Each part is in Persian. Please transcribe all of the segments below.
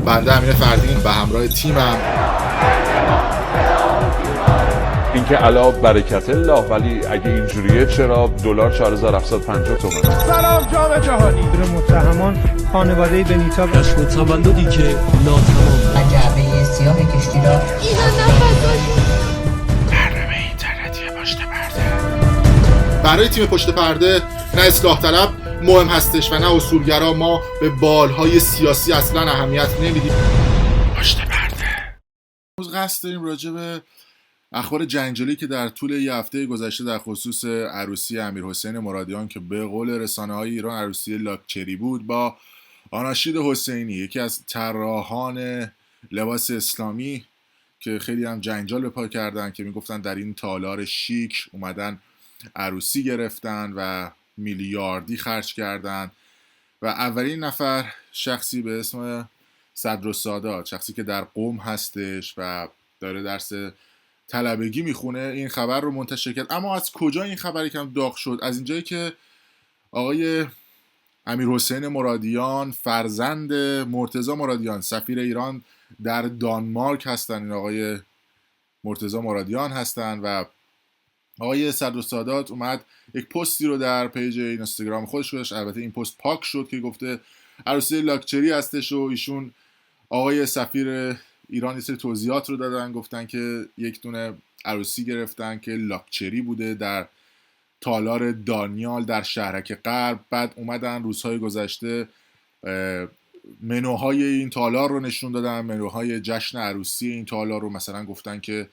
بنده امیر فردین به همراه تیمم. اینکه علا برکت الله، ولی اگه اینجوریه چرا دلار 4750 تومان؟ سلام جام جهانی. متهمان خانواده بنیتا کشف تولدی که ناتمام. جعبه سیاه کشتی را برنامه اینترنتی پشت پرده. برای تیم پشت پرده نه اصلاح طلب مهم هستش و نه اصولگرا. ما به بالهای سیاسی اصلا اهمیت نمیدیم. پشت پرده. امروز قصد داریم راجع به اخبار جنجالی که در طول یه هفته گذشته در خصوص عروسی امیرحسین مرادیان که به قول رسانه‌های ایران عروسی لاکچری بود با آناشید حسینی، یکی از طراحان لباس اسلامی که خیلی هم جنجال به پا کردن که میگفتن در این تالار شیک اومدن عروسی گرفتن و میلیاردی خرج کردن. و اولین نفر شخصی به اسم صدرالسادات، شخصی که در قم هستش و داره درس طلبگی میخونه، این خبر رو منتشر کرد. اما از کجا این خبر یکم داغ شد؟ از اینجایی که آقای امیرحسین مرادیان فرزند مرتضی مرادیان سفیر ایران در دانمارک هستن. این آقای مرتضی مرادیان هستن و آقای صدرالسادات اومد یک پستی رو در پیج اینستاگرام خودش گذاشت. البته این پست پاک شد که گفته عروسی لاکچری هستش و ایشون آقای سفیر ایران یه سری توضیحات رو دادن، گفتن که یک دونه عروسی گرفتن که لاکچری بوده در تالار دانیال در شهرک غرب. بعد اومدن روزهای گذشته منوهای این تالار رو نشون دادن، منوهای جشن عروسی این تالار رو. مثلا گفتن که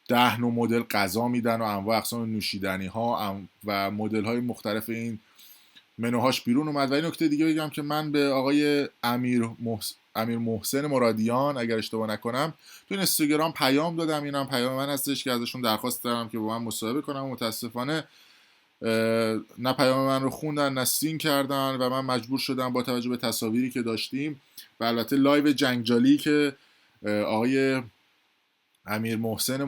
10 نوع مدل غذا میدن و انواع اقسام نوشیدنی ها و مدل های مختلف این منوهاش بیرون اومد. و این نکته دیگه بگم که من به آقای امیر محسن مرادیان اگر اشتباه نکنم تو اینستاگرام پیام دادم. اینم پیام من هستش که ازشون درخواست دارم که با من مصاحبه کنم. متاسفانه نه پیام من رو خوندن نه سین کردن و من مجبور شدم با توجه به تصاویری که داشتیم و البته لایو جنجالی که آقای امیر محسن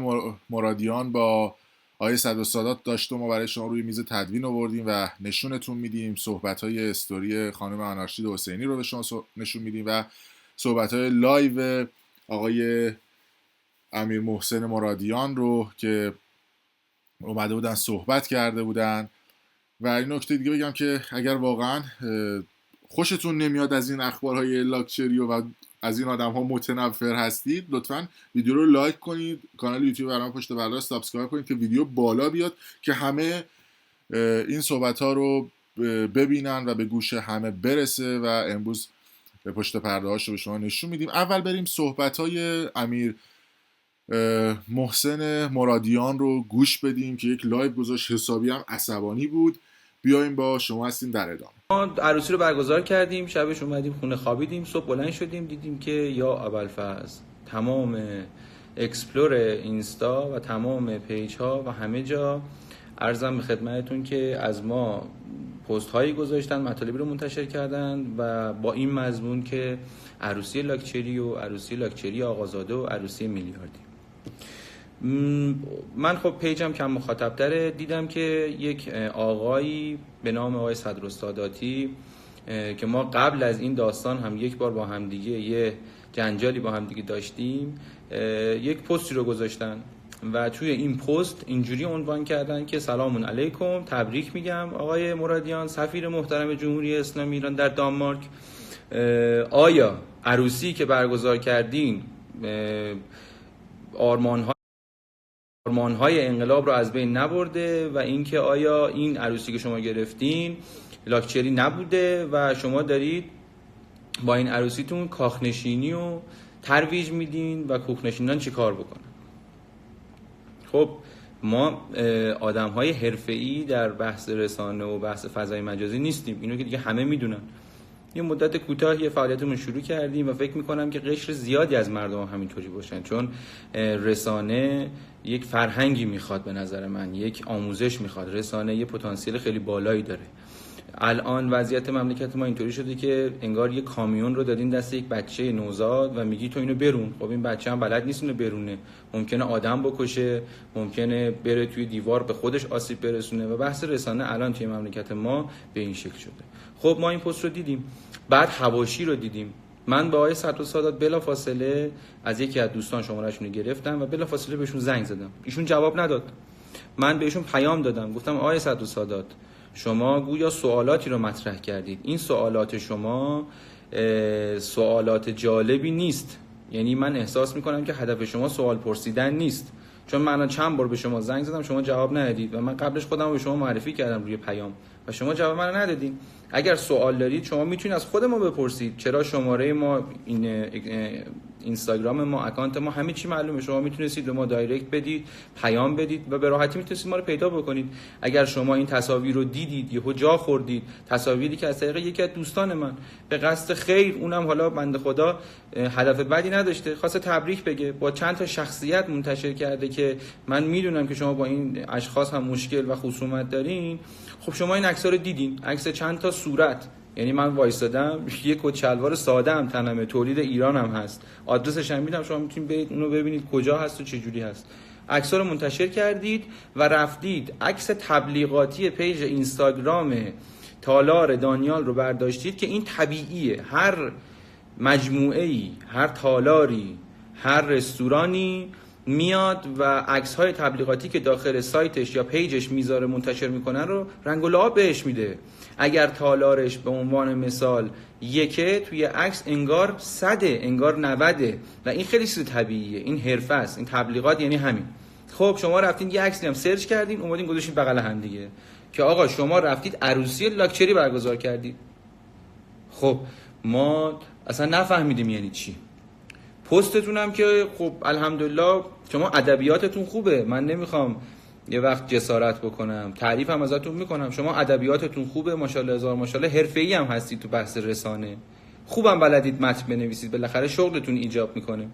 مرادیان با آقای صدرالسادات داشتم و برای شما روی میز تدوین آوردیم و نشونتون میدیم. صحبت‌های استوری خانم آناشید حسینی رو به شما نشون میدیم و صحبت‌های لایو آقای امیر محسن مرادیان رو که اومده بودن صحبت کرده بودن. و این نکته دیگه بگم که اگر واقعا خوشتون نمیاد از این اخبارهای لاکچری و از این آدم ها متنفر هستید، لطفاً ویدیو رو لایک کنید، کانال یوتیوب برنامه پشت پرده رو سابسکرایب کنید که ویدیو بالا بیاد که همه این صحبت ها رو ببینن و به گوش همه برسه. و امروز به پشت پرده هاش رو به شما نشون میدیم. اول بریم صحبت های امیر محسن مرادیان رو گوش بدیم که یک لایو گذاشت، حسابی هم عصبانی بود. بیایم با شما هستیم در ادامه. ما عروسی رو برگزار کردیم، شبش اومدیم خونه خوابیدیم، صبح بلند شدیم دیدیم که یا ابوالفضل تمام اکسپلور اینستا و تمام پیج ها و همه جا عرضم به خدمتتون که از ما پست هایی گذاشتن، مطالبی رو منتشر کردن و با این مضمون که عروسی لاکچری و عروسی لاکچری آقازاده و عروسی میلیاردی. من خب پیجم کم مخاطب داره، دیدم که یک آقایی به نام آقای صدرالساداتی که ما قبل از این داستان هم یک بار با همدیگه یه جنجالی با همدیگه داشتیم، یک پستی رو گذاشتن و توی این پست اینجوری عنوان کردن که سلام علیکم، تبریک میگم آقای مرادیان سفیر محترم جمهوری اسلامی ایران در دانمارک. آیا عروسی که برگزار کردین آرمان‌های انقلاب رو از بین نبرده و اینکه آیا این عروسی که شما گرفتین لاکچری نبوده و شما دارید با این عروسیتون کاخنشینی و ترویج میدین و کوخنشینان چی کار بکنن؟ خب ما آدم‌های حرفه‌ای در بحث رسانه و بحث فضای مجازی نیستیم، اینو که دیگه همه میدونن. یه مدت کوتاهی فعالیتمون شروع کردیم و فکر میکنم که قشر زیادی از مردم همینطوری باشن، چون رسانه یک فرهنگی میخواد، به نظر من یک آموزش میخواد. رسانه یه پتانسیل خیلی بالایی داره. الان وضعیت مملکت ما اینطوری شده که انگار یه کامیون رو دادین دست یک بچه نوزاد و میگی تو اینو برون. خب این بچه هم بلد نیست اینو برونه، ممکنه آدم بکشه، ممکنه بره توی دیوار به خودش آسیب برسونه و بحث رسانه الان توی مملکت ما به این شکل شده. خب ما این پست رو دیدیم، بعد حواشی رو دیدیم من با آقای صدرالسادات بلافاصله از یکی از دوستان شماره‌شون رو گرفتم و بلافاصله بهشون زنگ زدم. ایشون جواب نداد. من بهشون پیام دادم، گفتم آقای صدرالسادات شما گویا سوالاتی رو مطرح کردید، این سوالات شما سوالات جالبی نیست. یعنی من احساس میکنم که هدف شما سوال پرسیدن نیست، چون من چند بار به شما زنگ زدم شما جواب ندادید و من قبلش خودم رو به شما معرفی کردم روی پیام و شما جواب من ندادین. اگر سوال دارید شما میتونید از خود ما بپرسید. چرا شماره ما، اینستاگرام ما، اکانت ما، همه چی معلومه. شما میتونید به ما دایرکت بدید، پیام بدید و به راحتی میتونید ما رو پیدا بکنید. اگر شما این تصاویر رو دیدید، یهو جا خوردید، تصاویری که از طریق یکی از دوستان من به قصد خیر، اونم حالا بنده خدا هدف بدی نداشته، خواسته تبریک بگه، با چند تا شخصیت منتشر کرده که من میدونم که شما با این اشخاص هم مشکل و خصومت دارین. خب شما این عکس‌ها رو دیدین، عکس چند تا صورت، یعنی من وایسادم یک کت شلوار ساده هم تنمه، تولید ایران هم هست، آدرسش هم میدم، شما میتونید برید اونو ببینید کجا هست و چه جوری هست. عکس‌ها رو منتشر کردید و رفتید عکس تبلیغاتی پیج اینستاگرام تالار دانیال رو برداشتید که این طبیعیه. هر مجموعه‌ای، هر تالاری، هر رستورانی میاد و عکس‌های تبلیغاتی که داخل سایتش یا پیجش میذاره منتشر میکنه رو رنگ و لعاب بهش میده. اگر تالارش به عنوان مثال یکه، توی عکس انگار 100، انگار 90 و این خیلی چیز طبیعیه. این حرفه است، این تبلیغات یعنی همین. خب شما رفتین یه عکسی هم سرچ کردین، اومدین گذاشتین بغل هم دیگه که آقا شما رفتید عروسی لاکچری برگزار کردید. خب ما اصلا نفهمیدیم یعنی چی. پستتون هم که خب الحمدلله شما ادبیاتتون خوبه، من نمیخوام یه وقت جسارت بکنم، تعریف هم ازتون میکنم، شما ادبیاتتون خوبه، ماشاءالله هزار ماشاءالله، حرفه‌ای هم هستید تو بحث رسانه، خوبم بلدید متن بنویسید، بالاخره شغلتون ایجاب میکنه.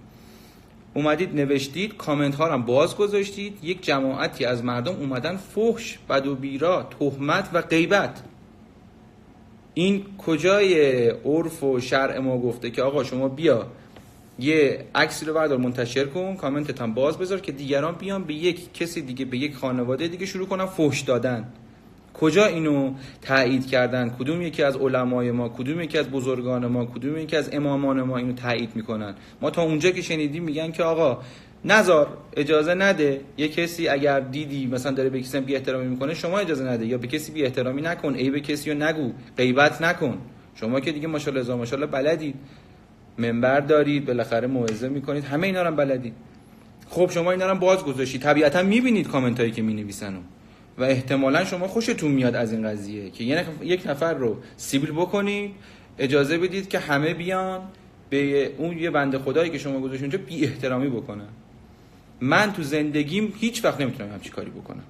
اومدید نوشتید، کامنت ها هم باز گذاشتید، یک جماعتی از مردم اومدن فحش، بد و بیرا، تهمت و غیبت. این کجای عرف و شرع ما گفته که آقا شما بیا یه عکسی رو بردار منتشر کن، کامنتت هم باز بذار که دیگران بیان به یک کسی دیگه، به یک خانواده دیگه شروع کنن فحش دادن؟ کجا اینو تایید کردن؟ کدوم یکی از علمای ما، کدوم یکی از بزرگان ما، کدوم یکی از امامان ما اینو تایید میکنن؟ ما تا اونجا که شنیدیم میگن که آقا نذار، اجازه نده، یه کسی اگر دیدی مثلا داره به کسی بی احترامی میکنه شما اجازه نده، یا به کسی بی احترامی نکن، عیب کسی رو نگو، غیبت نکن. شما که دیگه ماشاءالله هزار ماشاءالله بلدید، منبر دارید، بالاخره موعظه میکنید، همه اینا رو هم بلدید. خب شما اینا رو هم باز گذاشتید، طبیعتا میبینید کامنت هایی که مینویسن و احتمالا شما خوشتون میاد از این قضیه که یک نفر رو سیبیل بکنید، اجازه بدید که همه بیان به اون یه بنده خدایی که شما گذاشتید اونجا بی احترامی بکنن. من تو زندگیم هیچ وقت نمیتونم همچین کاری بکنم.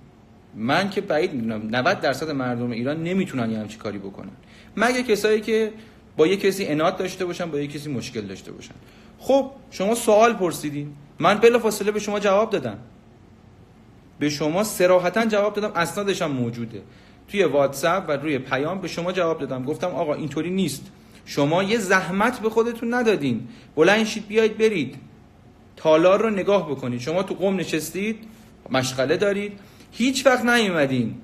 من که بعید میدونم 90% مردم ایران نمیتونن همچین کاری بکنن، مگه کسایی که با یک کسی عناد داشته باشن، با یک کسی مشکل داشته باشن. خب شما سوال پرسیدین، من بلافاصله به شما جواب دادم، به شما صراحتا جواب دادم، اسنادش هم موجوده توی واتساپ و روی پیام به شما جواب دادم. گفتم آقا اینطوری نیست، شما یه زحمت به خودتون ندادین، بلند شید بیاید برید تالار رو نگاه بکنید. شما تو قم نشستید، مشغله دارید، هیچ وقت نیومدین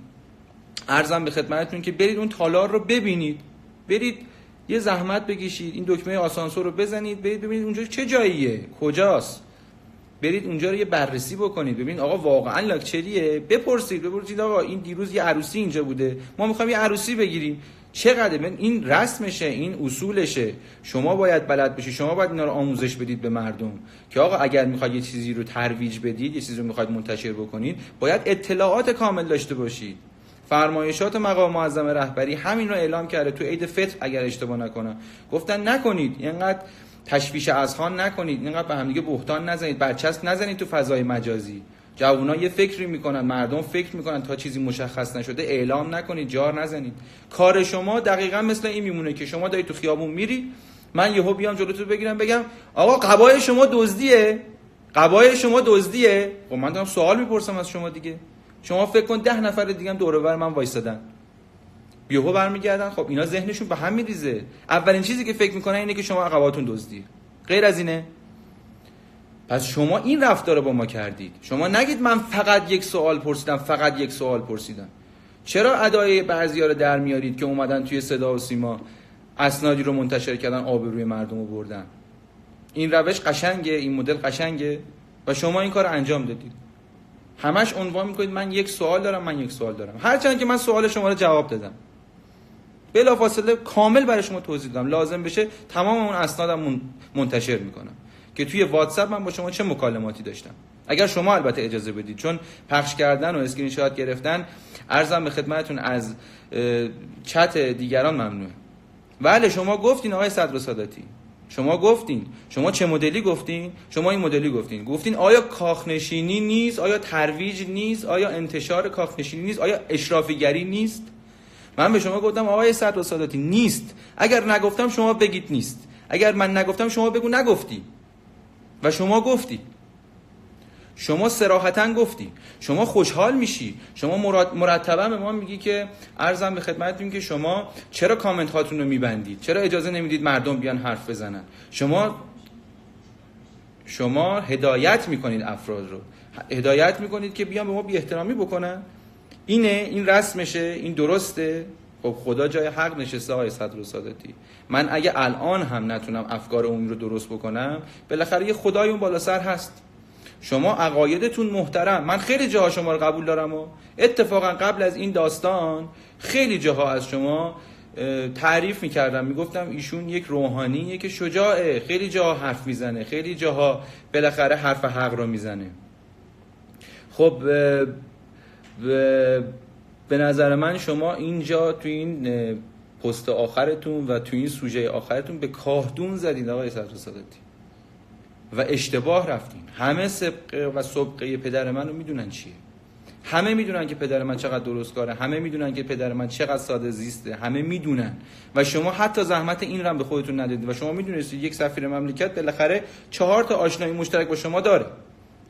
عرضم به خدمتتون که برید اون تالار رو ببینید، برید یه زحمت بکشید، این دکمه آسانسور رو بزنید، برید ببینید اونجا چه جاییه، کجاست، برید اونجا رو یه بررسی بکنید، ببینید آقا واقعا لاکچریه، بپرسید آقا این دیروز یه عروسی اینجا بوده، ما میخوایم یه عروسی بگیریم، چقدر این رسمشه، این اصولشه، شما باید بلد بشید، شما باید اینا رو آموزش بدید به مردم که آقا اگر میخواید یه چیزی رو ترویج بدید، یه چیزی رو میخواید منتشر بکنید، باید اطلاعات کامل داشته باشید. فرمایشات مقام معظم رهبری همین رو اعلام کرده تو عید فطر اگر اشتباه نکنم، گفتن نکنید اینقدر تشویش اذهان نکنید، اینقدر به هم دیگه بهتان نزنید، برچسب نزنید تو فضای مجازی. جوونا یه فکری میکنن، مردم فکر میکنن، تا چیزی مشخص نشده اعلام نکنید، جار نزنید. کار شما دقیقاً مثل این میمونه که شما دارید تو خیابون میری، من یهو بیام جلوتو بگیرم بگم آقا قبای شما دزدیه، قبای شما دزدیه. خب من دارم سوال میپرسم از شما دیگه. شما فکر کن 10 نفر دیگه هم دور و بر من وایسادن، یهو برمیگردن، خب اینا ذهنشون به هم میریزه. اولین چیزی که فکر میکنن اینه که شما عقباتون دزدی، غیر از اینه. پس شما این رفتار رو با ما کردید. شما نگید من فقط یک سوال پرسیدم. چرا ادای بعضیا رو در میارید که اومدن توی صدا و سیما اسنادی رو منتشر کردن، آبروی مردم رو بردن. این روش قشنگه، این مدل قشنگه و شما این کار رو انجام دادید. همش عنوان میکنید من یک سوال دارم. هرچند که من سوال شما رو جواب دادم، بلافاصله کامل برای شما توضیح دادم، لازم بشه تمام اون اسنادم منتشر میکنم که توی واتساپ من با شما چه مکالماتی داشتم، اگر شما البته اجازه بدید، چون پخش کردن و اسکرین شات گرفتن عرضم به خدمتتون از چت دیگران ممنوعه. بله شما گفتین آقای صدر ساداتی، شما گفتین، شما چه مدلی گفتین؟ شما این مدلی گفتین آیا کاخنشینی نیست؟ آیا ترویج نیست؟ آیا انتشار کاخنشینی نیست؟ آیا اشرافیگری نیست؟ من به شما گفتم آقای صدر ساداتی نیست. اگر نگفتم شما بگید نیست، اگر من نگفتم شما بگو نگفتی. و شما گفتی، شما صراحتاً گفتی، شما خوشحال میشی، شما مرتبا به ما میگی که عرضم به خدمتتون که شما چرا کامنت هاتون رو میبندید، چرا اجازه نمیدید مردم بیان حرف بزنن، شما هدایت میکنید افراد رو، هدایت میکنید که بیان به ما بی احترامی بکنن. این رسمشه، این درسته. خب خدا جای حق نشسته آقای صدر ساداتی. من اگه الان هم نتونم افکار عمومی رو درست بکنم، بالاخره یه خدای اون بالا سر هست. شما عقایدتون محترم، من خیلی جاها شما رو قبول دارم و اتفاقا قبل از این داستان خیلی جاها از شما تعریف میکردم، میگفتم ایشون یک روحانیه که شجاعه، خیلی جاها حرف میزنه، خیلی جاها بالاخره حرف حق رو میزنه. خب به نظر من شما اینجا تو این پست آخرتون و تو این سوژه آخرتون به کاهدون زدید آقای صدر ساداتی و اشتباه رفتین. همه سبقه و سبقه پدر منو میدونن چیه، همه میدونن که پدر من چقدر درست کاره، همه میدونن که پدر من چقدر ساده زیسته، همه میدونن و شما حتی زحمت این رو به خودتون ندادید و شما میدونستید یک سفیر مملکت بالاخره 4 تا آشنایی مشترک با شما داره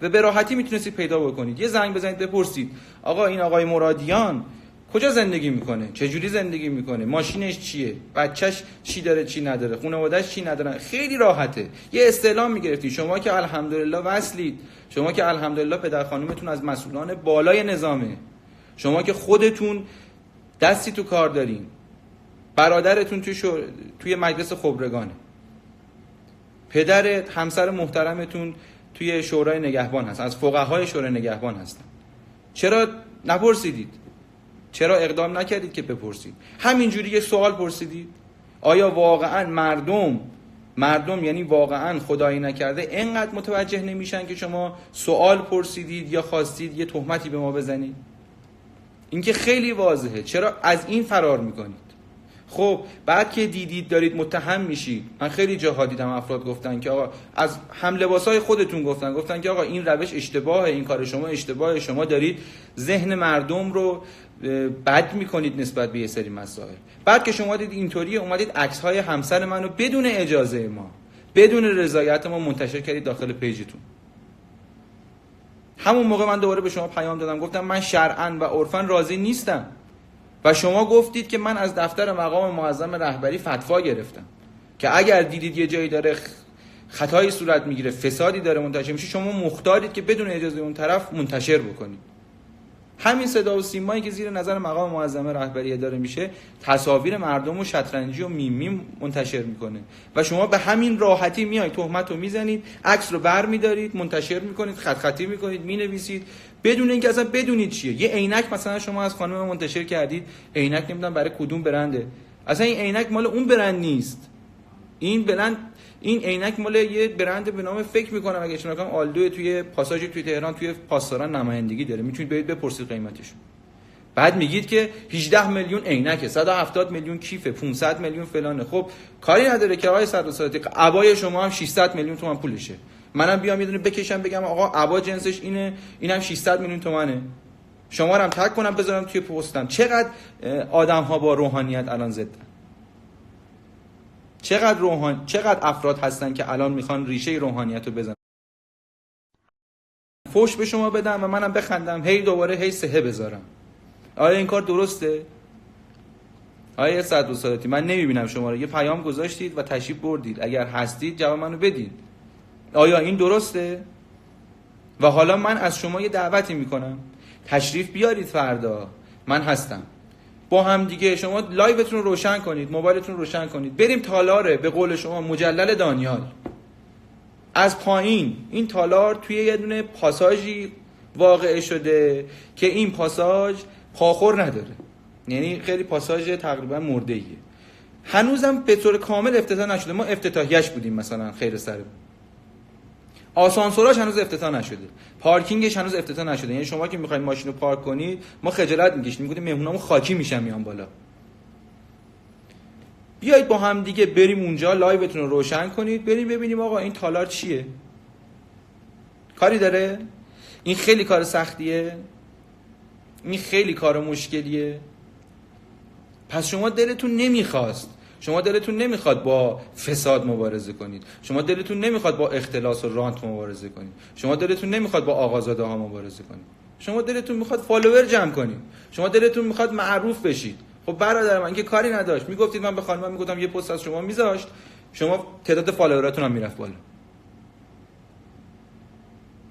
و به راحتی میتونستید پیدا بکنید. یه زنگ بزنید بپرسید آقا این آقای مرادیان کجا زندگی میکنه، چه جوری زندگی میکنه، ماشینش چیه، بچهش چی داره چی نداره، خانواده‌اش چی ندارن. خیلی راحته یه استعلام میگرفتید. شما که الحمدلله وصلید، شما که الحمدلله پدر خانومتون از مسئولان بالای نظامه، شما که خودتون دستی تو کار دارین، برادرتون توی مجلس خبرگانه، پدرت همسر محترمتون توی شورای نگهبان هست، از فقهای شورای نگهبان هستن. چرا نپرسیدید؟ چرا اقدام نکردید که بپرسید؟ همینجوری یه سوال پرسیدید؟ آیا واقعا مردم یعنی واقعا خدایی نکرده اینقدر متوجه نمیشن که شما سوال پرسیدید یا خواستید یه تهمتی به ما بزنید؟ این که خیلی واضحه. چرا از این فرار میکنید؟ خب بعد که دیدید دارید متهم میشید، من خیلی جاها دیدم افراد گفتن که آقا از هم لباسای خودتون گفتن که آقا این روش اشتباهه، این کار شما اشتباهه، شما دارید ذهن مردم رو بد میکنید نسبت به یه سری مسائل. بعد که شما دیدید اینطوری اومدید عکس‌های همسر منو بدون اجازه ما، بدون رضایت ما منتشر کردید داخل پیجتون. همون موقع من دوباره به شما پیام دادم، گفتم من شرعاً و عرفاً راضی نیستم و شما گفتید که من از دفتر مقام معظم رهبری فتوا گرفتم که اگر دیدید یه جایی داره خطایی صورت میگیره، فسادی داره منتشر میشه، شما مختارید که بدون اجازه اون طرف منتشر بکنید. همین صدا و سیمایی که زیر نظر مقام معظم رهبری اداره میشه تصاویر مردم و شطرنجی و میم منتشر میکنه و شما به همین راحتی میایید تهمت رو میزنید، عکس رو برمیدارید منتشر میکنید، خط خطی میکنید، مینویسید بدون اینکه اصلا بدونید چیه. یه عینک مثلا شما از خانم منتشر کردید، عینک نمیدونم برای کدوم برنده، اصلا این عینک مال اون برند نیست، این عینک مال یه برند به نام فکر میکنم اگه اشتباه نکنم آلدو توی پاساژ توی تهران توی پاسداران نمایندگی داره، میتونید برید بپرسید قیمتش. بعد میگید که 18 میلیون عینکه، 170 میلیون کیفه، 500 میلیون فلانه. خب کاری نداره که آقای صدر ساداتی عبای شما هم 600 میلیون تومان پولشه، منم بیام یه دونه بکشم بگم آقا عبا جنسش اینه، اینم 600 میلیون تومانه، شما رو هم تگ کنم بذارم توی پستم. چقدر آدم‌ها با روحانیت الان زدن، چقدر افراد هستن که الان میخوان ریشه روحانیت رو بزنن، فوش به شما بدم و منم بخندم، هی دوباره هی سهه بذارم. آیا این کار درسته؟ آیا صدر ساداتی من نمیبینم شما رو، یه پیام گذاشتید و تشریف بردید، اگر هستید جواب منو بدید. آیا این درسته؟ و حالا من از شما یه دعوتی میکنم، تشریف بیارید فردا، من هستم. با هم دیگه شما لایوتون رو روشن کنید، موبایلتون رو روشن کنید، بریم تالاره به قول شما مجلل دانیال. از پایین این تالار توی یه دونه پاساژی واقع شده که این پاساژ پاخور نداره، یعنی خیلی پاساژ تقریبا مرده‌ایه. هنوزم به طور کامل افتتاح نشده. ما افتتاحیه‌اش بودیم مثلا خیر سر. آسانسوراش هنوز افتتاح نشده. پارکینگش هنوز افتتاح نشده. یعنی شما که می‌خواید ماشین رو پارک کنید، ما خجالت می‌کشیم، میگیم مهمونامون خاکی میشن میان بالا. بیایید با هم دیگه بریم اونجا، لایوتون رو روشن کنید، بریم ببینیم آقا این تالار چیه. کاری داره؟ این خیلی کار سختیه. این خیلی کار مشکلیه. پس شما دلتون نمیخواست، شما دلتون نمیخواد با فساد مبارزه کنید، شما دلتون نمیخواد با اختلاس و رانت مبارزه کنید، شما دلتون نمیخواد با آقازاده ها مبارزه کنید، شما دلتون میخواد فالوور جمع کنید، شما دلتون میخواد معروف بشید. خب برادر من که کاری نداشت، میگفتید من به خانمم میگفتم یه پست از شما میذاشت، شما تعداد فالووراتون هم میرفت بالا.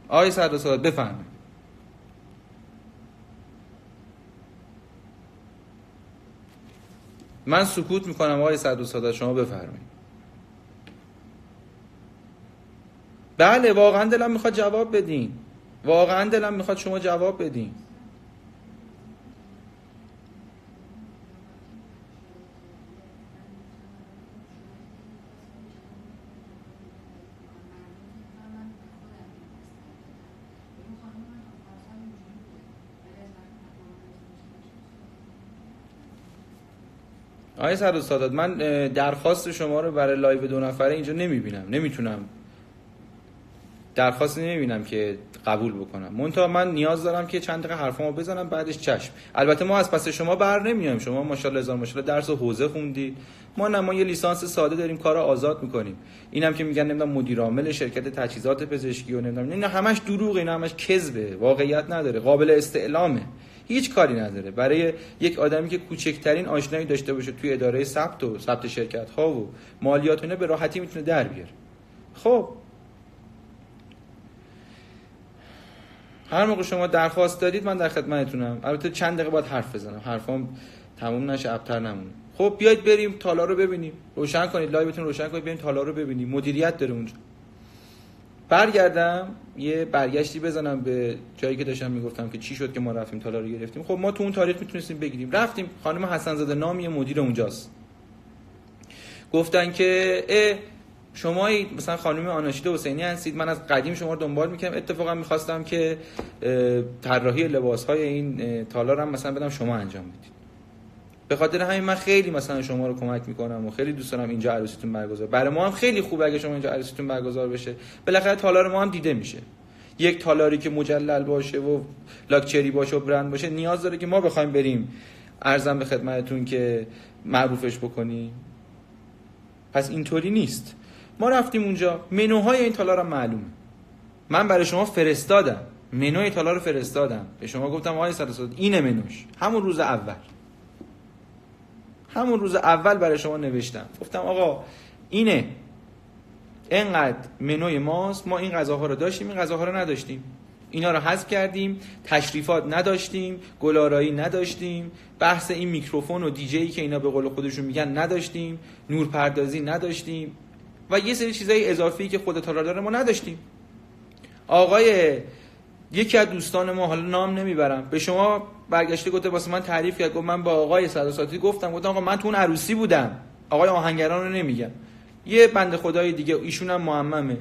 آقای صدرسالات بفرمایید. من سکوت میکنم آقای صدرسالات، شما بفرمایید. بله واقعا دلم میخواد جواب بدین، واقعا دلم میخواد شما جواب بدین. آقای صدرسالات من درخواست شما رو برای لایو 2 نفره اینجا نمیبینم، نمیتونم درخواست نمیبینم که قبول بکنم. منتها من نیاز دارم که چند دقیقه حرفامو بزنم بعدش چشم. البته ما از پس شما بر نمیایم، شما ماشاءالله هزار ماشاءالله درس و حوزه خوندید، ما یه لیسانس ساده داریم، کارو آزاد میکنیم. اینم که میگن نمیدونم مدیر عامل شرکت تجهیزات پزشکی و نمیدونم اینا همش دروغه، اینا همش کذبه، واقعیت نداره، قابل استعلامه، هیچ کاری نداره. برای یک آدمی که کوچکترین آشنایی داشته باشه توی اداره ثبت شرکت ها و مالیات اینا به راحتی میتونه در بیاره. خب هر موقع شما درخواست دادید من در خدمتتونم. البته چند دقیقه باید حرف بزنم، حرفام تموم نشه ابتر نمونه. خب بیایید بریم تالار رو ببینیم، روشن کنید لایوتون روشن کنید، بریم تالار رو ببینیم، مدیریت داره اونجا. برگردم یه برگشتی بزنم به جایی که داشتم میگفتم که چی شد که ما رفتیم تالار رو گرفتیم. خب ما تو اون تاریخ میتونستیم بگیریم. رفتیم، خانم حسن زاده نامی مدیر اونجاست، گفتن که شما مثلا خانم آناشید حسینی هستید، من از قدیم شما رو دنبال میکنم، اتفاقا میخواستم که طراحی لباسهای این تالار هم مثلا بدم شما انجام بدید. به خاطر همین من خیلی مثلا شما رو کمک میکنم و خیلی دوست دارم اینجا عروسیتون برگزار. برای ما هم خیلی خوبه اگه شما اینجا عروسیتون برگزار بشه، بالاخره تالار ما هم دیده میشه. یک تالاری که مجلل باشه و لاکچری باشه و برند باشه نیاز داره که ما بخوایم بریم عرضم به خدمتتون که معروفش بکنیم. پس اینطوری نیست. ما رفتیم اونجا، منوهای این تالار هم معلومه، من برای شما فرستادم، منوی تالار رو فرستادم به شما، گفتم آقای صدرسالات اینه منوش. همون روز اول برای شما نوشتم، گفتم آقا اینه، اینقدر منوی ماست، ما این غذاها رو داشتیم، این غذاها رو نداشتیم، اینا رو حذف کردیم، تشریفات نداشتیم، گلارایی نداشتیم، بحث این میکروفون و دیجی که اینا به قول خودشون میگن نداشتیم، نورپردازی نداشتیم و یه سری چیزای اضافی که خود تالار داره ما نداشتیم. یکی از دوستان ما، حالا نام نمیبرم، به شما برگشته گفته واسه من تعریف کرد، گفت من با آقای صدرسالات گفتم آقا من تو اون عروسی بودم، آقای آهنگران رو نمیگم، یه بنده خدای دیگه ایشون هم معممه،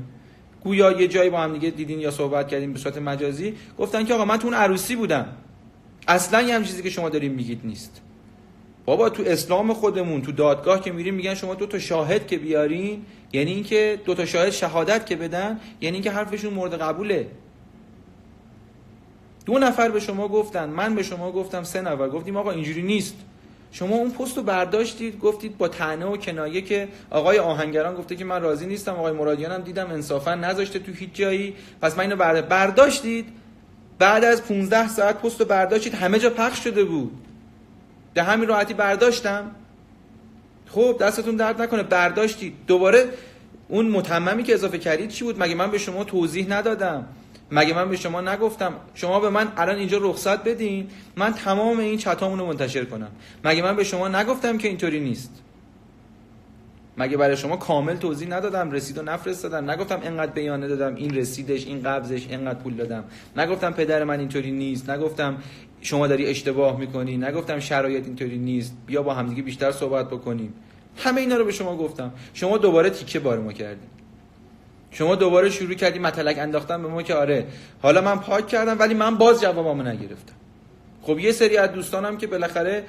گویا یه جایی با هم دیگه دیدین یا صحبت کردیم به صورت مجازی، گفتن که آقا من تو اون عروسی بودم، اصلا یه هم چیزی که شما دارین میگید نیست. بابا تو اسلام خودمون تو دادگاه که میریم میگن شما 2 تا شاهد که بیارین، یعنی اینکه 2 تا شاهد شهادت که بدن، یعنی اینکه حرفشون مورد قبوله. 2 نفر به شما گفتن، من به شما گفتم 3 نفر، گفتیم آقا اینجوری نیست. شما اون پست رو برداشتید، گفتید با طعنه و کنایه که آقای آهنگران گفته که من راضی نیستم، آقای مرادیان هم دیدم انصافا نذاشته تو هیچ جایی، پس من اینو برداشتید. بعد از 15 ساعت پست رو برداشتید، همه جا پخش شده بود، به همین راحتی برداشتم. خب دستتون درد نکنه، برداشتید. دوباره اون متممی که اضافه کردید چی بود؟ مگه من به شما توضیح ندادم؟ مگه من به شما نگفتم شما به من الان اینجا رخصت بدین من تمام این چتامون رو منتشر کنم؟ مگه من به شما نگفتم که اینطوری نیست؟ مگه برای شما کامل توضیح ندادم؟ رسید و نفرستادم؟ نگفتم اینقدر بیانیه دادم، این رسیدش، این قبضش، اینقدر پول دادم؟ نگفتم پدر من اینطوری نیست؟ نگفتم شما داری اشتباه میکنی؟ نگفتم شرایط اینطوری نیست، بیا با همدیگه بیشتر صحبت بکنیم؟ همه اینا رو به شما گفتم. شما دوباره تیکه بار ما کردید. شما دوباره شروع کردی مطلق انداختن به ما که آره حالا من پاک کردم ولی من باز جوابمو نگرفتم. خب یه سری از دوستانم که بالاخره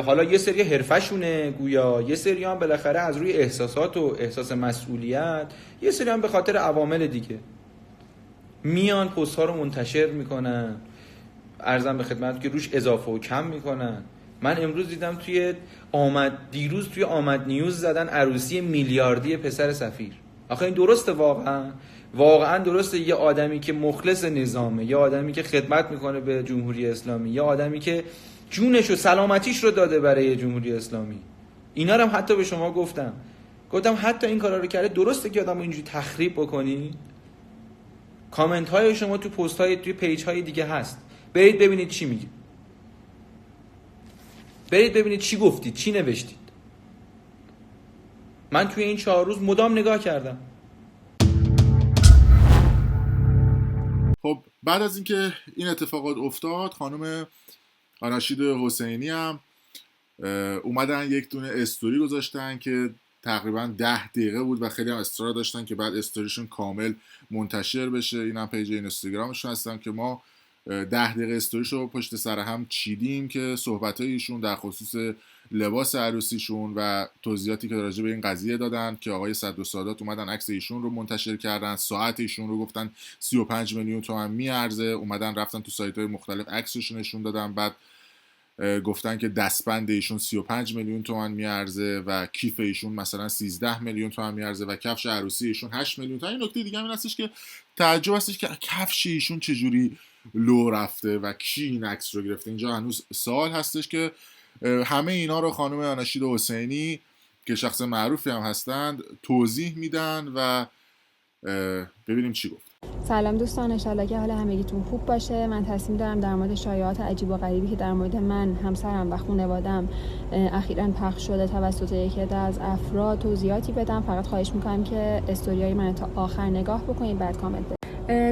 حالا یه سری حرفشونه گویا، یه سری هم بالاخره از روی احساسات و احساس مسئولیت، یه سری هم به خاطر عوامل دیگه میان پست ها رو منتشر میکنن، عرضم به خدمت که روش اضافه و کم میکنن. من امروز دیدم دیروز توی آمد نیوز زدن عروسی میلیاردی پسر سفیر. آخه این درسته؟ واقعا درسته؟ یه آدمی که مخلص نظامه، یه آدمی که خدمت میکنه به جمهوری اسلامی، یه آدمی که جونش و سلامتیش رو داده برای جمهوری اسلامی، اینا رو هم حتی به شما گفتم حتی این کارا رو کرده، درسته که آدمو اینجوری تخریب بکنی؟ کامنت های شما تو پست های توی پیج های دیگه هست، برید ببینید چی میگید، برید ببینید چی گفتید، چی نوشتید. من توی این 4 روز مدام نگاه کردم. خب بعد از اینکه این اتفاقات افتاد، خانم آناشید حسینی هم اومدن یک دونه استوری گذاشتن که تقریبا 10 دقیقه بود و خیلی هم اصرار داشتن که بعد استوریشون کامل منتشر بشه. این هم پیج اینستاگرامشون هستن که ما 10 دقیقه استوریشو پشت سر هم چیدیم که صحبتای ایشون در خصوص لباس عروسیشون و توضیحاتی که راجع به این قضیه دادن که آقای صدرالسادات اومدن عکس ایشون رو منتشر کردن، ساعت ایشون رو گفتن 35 میلیون تومان میارزه، اومدن رفتن تو سایت‌های مختلف عکسش نشون دادن، بعد گفتن که دستبند ایشون 35 میلیون تومان میارزه و کیف ایشون مثلا 13 میلیون تومان میارزه و کفش عروسی ایشون 8 میلیون تومان. این نکته دیگه هم این هستش که تعجب هستش که کفش ایشون چجوری لو رفته و کی این عکس رو گرفته. اینجا هنوز سوال هستش که همه اینا رو خانم آناشید حسینی که شخص معروفی هم هستند توضیح میدن و ببینیم چی گفت. سلام دوستان، انشالله که حال همگیتون خوب باشه. من تصمیم دارم در مورد شایعات عجیب و غریبی که در مورد من، همسرم و خانواده‌ام اخیراً پخش شده توسط یکی از افراد توضیحاتی بدم. فقط خواهش میکنم که استوریای من تا آخر نگاه بکنید بعد کامنت بدید.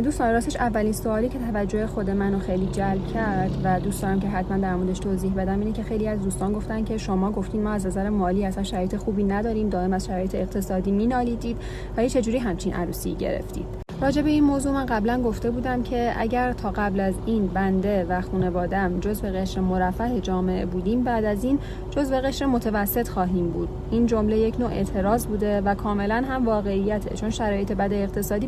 دوستان راستش اولین سوالی که توجه خود منو خیلی جلب کرد و دوست دارم که حتما در موردش توضیح بدم اینه که خیلی از دوستان گفتن که شما گفتین ما از نظر مالی اصلا شرایط خوبی نداریم، دائم از شرایط اقتصادی مینالیدید و چجوری همچین عروسی گرفتید. راجع به این موضوع من قبلا گفته بودم که اگر تا قبل از این بنده و خانواده‌ام جزو قشر مرفه جامعه بودیم، بعد از این جزو قشر متوسط خواهیم بود. این جمله یک نوع اعتراض بوده و کاملا هم واقعیته، چون شرایط بد اقتصادی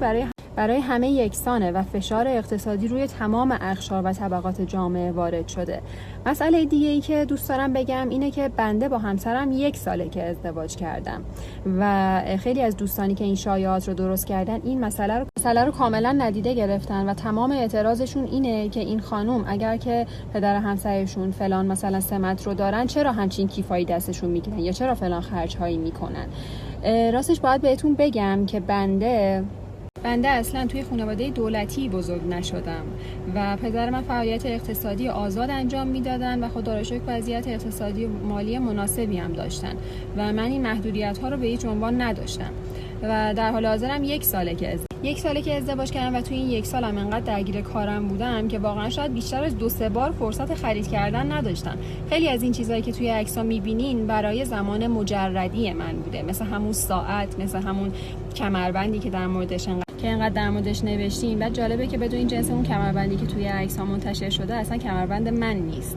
برای همه یکسانه و فشار اقتصادی روی تمام اقشار و طبقات جامعه وارد شده. مسئله دیگه ای که دوست دارم بگم اینه که بنده با همسرم 1 ساله که ازدواج کردم و خیلی از دوستانی که این شایعات رو درست کردن این مسئله رو کاملا ندیده گرفتن و تمام اعتراضشون اینه که این خانم اگر که پدر همسرشون فلان مثلا سمت رو دارن چرا همچین کیفایی دستشون میگیرن یا چرا فلان خرج‌هایی میکنن. راستش باید بهتون بگم که بنده اصلا توی خانواده دولتی بزرگ نشدم و پدر من فعالیت اقتصادی آزاد انجام میدادن و خدا را شکر وضعیت اقتصادی و مالی مناسبی هم داشتن و من این محدودیت ها رو به هیچ عنوان نداشتم و در حال حاضرم 1 ساله که ازدواج کردم و توی این 1 سالم انقدر درگیر کارم بودم که واقعا شاید بیشتر از 2-3 بار فرصت خرید کردن نداشتم. خیلی از این چیزایی که توی عکس‌ها می‌بینین برای زمان مجردی من بوده، مثل همون ساعت، مثل همون کمربندی که در موردش انقدر در موردش نوشتیم. بعد جالبه که بدون این جنس اون کمربندی که توی عکس‌ها منتشر شده اصلا کمربند من نیست.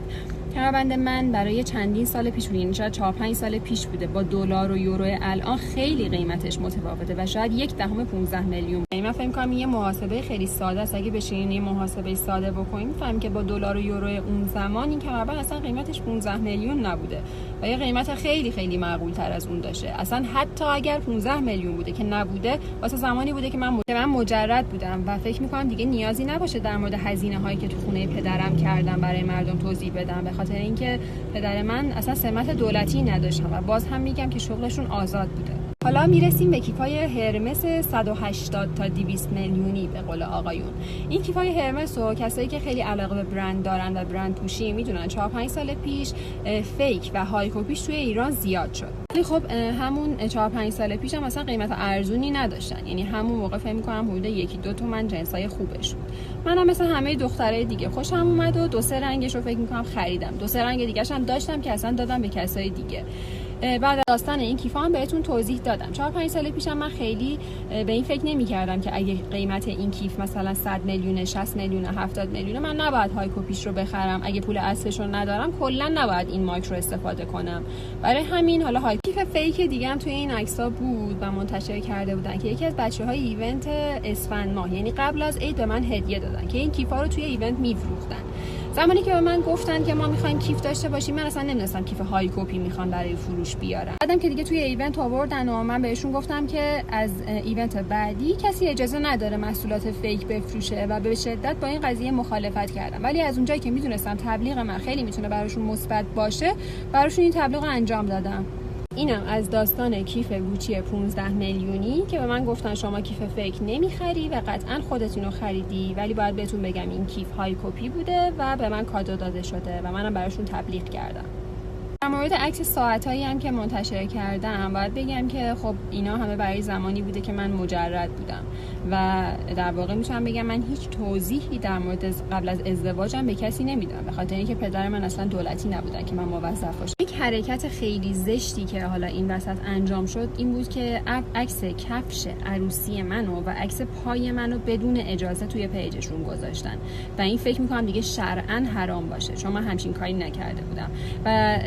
کمربند من برای چندین سال پیش بود، یعنی شاید 4-5 سال پیش بوده. با دلار و یورو الان خیلی قیمتش متفاوته و شاید 1/10 15 میلیون. من فکر می‌کنم یه محاسبه خیلی ساده است. اگه بشینین یه محاسبه ساده بکنیم می‌فهمیم که با دلار و یورو اون زمان این کمربند اصلا قیمتش 15 میلیون نبوده و یه قیمت خیلی خیلی معقول‌تر از اون داشته. اصلا حتی اگر 15 میلیون بوده که نبوده، واسه زمانی بوده که من مجرد بودم و فکر می‌کنم دیگه نیازی نباشه در مورد هزینه‌هایی که تو خونه پدرم کردم برای مردم توضیح بدم، به خاطر اینکه پدر من اصلا سمت دولتی نداشتن و باز هم میگم که شغلشون آزاد بوده. حالا میرسیم به کیفای هرمس 180 تا 200 میلیونی به قول آقایون. این کیفای هرمس و کسایی که خیلی علاقه به برند دارن و برند پوشی میدونن 4-5 سال پیش فیک و های کپیش توی ایران زیاد شد. ولی خب همون 4-5 سال پیش هم مثلا قیمت ارزونی نداشتن، یعنی همون موقع فکر می‌کنم حدود 1-2 تومن جنسای خوبش بود. منم مثل همه دخترای دیگه خوشم اومد و 2-3 رنگش رو فکر می‌کنم خریدم. 2-3 رنگ دیگه‌ش هم داشتم که اصلا دادم به کسای دیگه. بعد داستان این کیفا هم بهتون توضیح دادم. 4-5 سال پیشم من خیلی به این فکر نمی‌کردم که اگه قیمت این کیف مثلا 100 میلیون، 60 میلیون، 70 میلیون، من نباید های کپیش رو بخرم. اگه پول اصلش رو ندارم کلا نباید این مایک رو استفاده کنم. برای همین حالا های کیف فیک دیگه هم توی این عکس‌ها بود و منتشر کرده بودن که یکی از بچه‌های ایونت اسفند ماه، یعنی قبل از عید به من هدیه دادن که این کیفا رو توی ایونت می‌فروختن. زمانی که به من گفتن که ما می‌خوایم کیف داشته باشیم، من اصلا نمی‌دونستم کیف های کپی می‌خوان برای فروش بیارن. بعدم که دیگه توی ایونت آوردن و من بهشون گفتم که از ایونت بعدی کسی اجازه نداره محصولات فیک بفروشه و به شدت با این قضیه مخالفت کردم. ولی از اونجایی که می‌دونستم تبلیغ من خیلی میتونه براشون مثبت باشه، براشون این تبلیغ رو انجام دادم. اینم از داستان کیف گوچی 15 میلیونی که به من گفتن شما کیف فیک نمیخری و قطعا خودت اینو خریدی، ولی باید بهتون بگم این کیف های کپی بوده و به من کادو داده شده و منم براشون تبلیغ کردم. در مورد عکس ساعتایی هم که منتشر کردم باید بگم که خب اینا همه برای زمانی بوده که من مجرد بودم و در واقع میتونم بگم من هیچ توضیحی در مورد قبل از ازدواجم به کسی نمیدم، به خاطر اینکه پدر من اصلا دولتی نبودن که من موظف باشم. یک حرکت خیلی زشتی که حالا این وسط انجام شد این بود که عکس کفش عروسی منو و عکس پای منو بدون اجازه توی پیجشون گذاشتن و این فکر میکنم دیگه شرعاً حرام باشه، چون من همچین کاری نکرده بودم و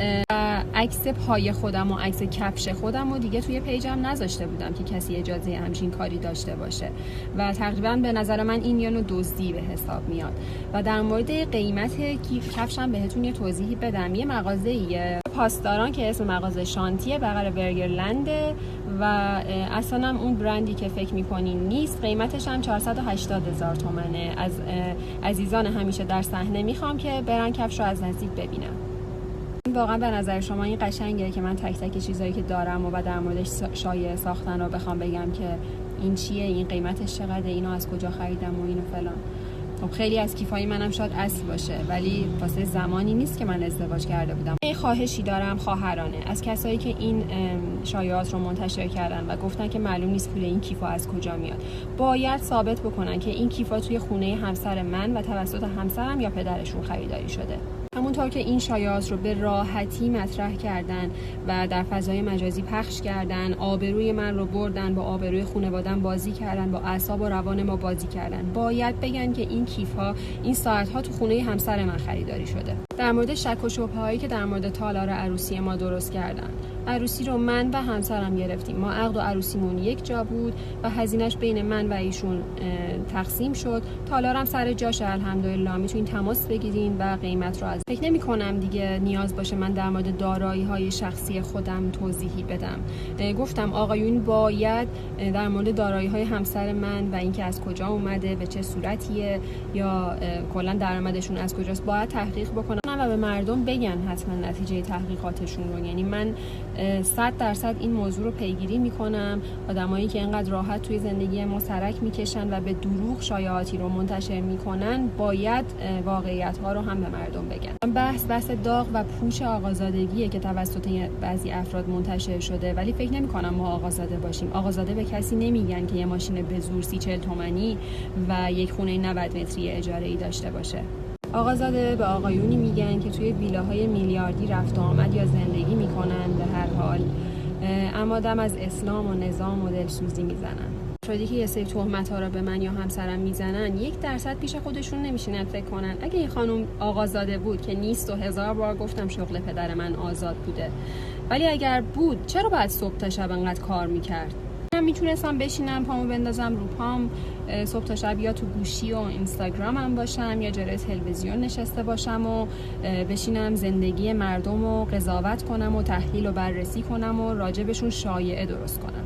عکس پای خودم و عکس کفش خودم و دیگه توی پیجم نذاشته بودم که کسی اجازه همچین کاری داشته باشه و تقریبا به نظر من این یه نوع دزدی به حساب میاد. و در مورد قیمت کفشم بهتون یه توضیحی بدم. یه مغازه‌ای پاسداران که اسم مغازه شانتیه بغل برگرلند و اصلا هم اون برندی که فکر میکنین نیست، قیمتش هم 480,000 تومنه. از عزیزان همیشه در صحنه میخوام که برن کفش رو از نزدیک ببینم. واقعا به نظر شما این قشنگه که من تک تک چیزایی که دارم و در موردش شایعه ساختن رو بخوام بگم که این چیه، این قیمتش چقدره، اینو از کجا خریدم و اینو فلان. خب خیلی از کیفای منم شاید اصل باشه، ولی واسه زمانی نیست که من ازدواج کرده بودم. یه خواهشی دارم خواهرانه از کسایی که این شایعات رو منتشر کردن و گفتن که معلوم نیست پول این کیفا از کجا میاد، باید ثابت بکنن که این کیفا توی خونه همسر من و توسط همسرم یا پدرشون خریداری شده. همونطور که این شایعات رو به راحتی مطرح کردن و در فضای مجازی پخش کردن، آبروی من رو بردن، با آبروی خانواده‌ام بازی کردن، با اعصاب و روان ما بازی کردن. باید بگن که این کیف‌ها، این ساعت‌ها تو خونه همسر من خریداری شده. در مورد شک و شبهه‌هایی که در مورد تالار عروسی ما درست کردن، عروسی رو من و همسرم گرفتیم. ما عقد و عروسیمون یک جا بود و هزینه‌اش بین من و ایشون تقسیم شد. تالارم سر جاشه الحمدلله، میتونین تماس بگیرین و قیمت رو از فکر نمی‌کنم دیگه نیاز باشه من در مورد دارایی‌های شخصی خودم توضیحی بدم. گفتم آقایون باید در مورد دارایی‌های همسر من و اینکه از کجا اومده، به چه صورتیه یا کلا درآمدشون از کجاست باید تحقیق بکنن و به مردم بگن حتما نتیجه تحقیقاتشون رو. یعنی من 100% این موضوع رو پیگیری میکنم. آدمایی که اینقدر راحت توی زندگی ما سرک میکشن و به دروغ شایعاتی رو منتشر میکنن باید واقعیت‌ها رو هم به مردم بگن. بحث داغ و پوچ آقازادگیه که توسط بعضی افراد منتشر شده، ولی فکر نمی‌کنم ما آقازاده باشیم. آقازاده به کسی نمیگن که یه ماشین به زور 30-40 تومانی و یک خونه 90 متری اجاره‌ای داشته باشه. آقازاده به آقایونی میگن که توی ویلاهای میلیاردی رفت و آمد یا زندگی میکنن به هر حال، اما دم از اسلام و نظام و دلسوزی میزنن. افرادی که یه سری تهمت‌ها رو به من یا همسرم میزنن 1% پیش خودشون نمیشینن فکر کنن اگه این خانم آقازاده بود که نیست و 1000 بار گفتم شغل پدر من آزاد بوده، ولی اگر بود چرا باید صبح تا شب انقدر کار میکرد؟ من میتونستم بشینم پامو بندازم رو پام صبح تا شب یا تو گوشی و اینستاگرامم باشم یا جلوی تلویزیون نشسته باشم و بشینم زندگی مردم رو قضاوت کنم و تحلیل و بررسی کنم و راجبشون شایعه درست کنم.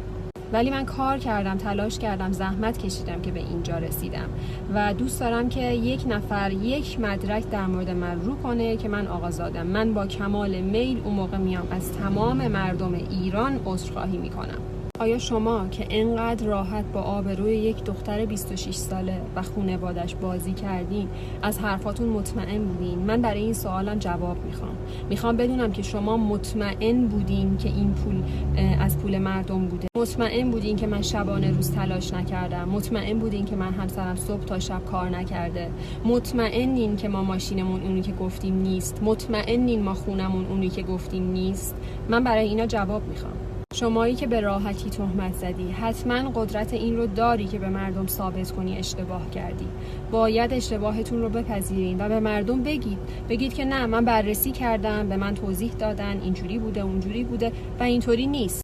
ولی من کار کردم، تلاش کردم، زحمت کشیدم که به اینجا رسیدم و دوست دارم که یک نفر یک مدرک در مورد من رو کنه که من آقازادم. من با کمال میل اون موقع میام از تمام مردم ایران عذرخواهی میکنم. آیا شما که انقدر راحت با آبروی یک دختر 26 ساله و خانواده‌اش بازی کردین از حرفاتون مطمئن بودین؟ من برای این سوالم جواب میخوام بدونم که شما مطمئن بودین که این پول از پول مردم بوده؟ مطمئن بودین که من شبانه روز تلاش نکردم؟ مطمئن بودین که من همسرم صبح تا شب کار نکرده؟ مطمئنین که ما ماشینمون اونی که گفتیم نیست؟ مطمئنین ما خونمون اونی که گفتیم نیست؟ من برای اینا جواب میخوام. شمایی که به راحتی تهمت زدی حتما قدرت این رو داری که به مردم ثابت کنی اشتباه کردی. باید اشتباهتون رو بپذیرین و به مردم بگید که نه، من بررسی کردم، به من توضیح دادن، اینجوری بوده اونجوری بوده و اینطوری نیست.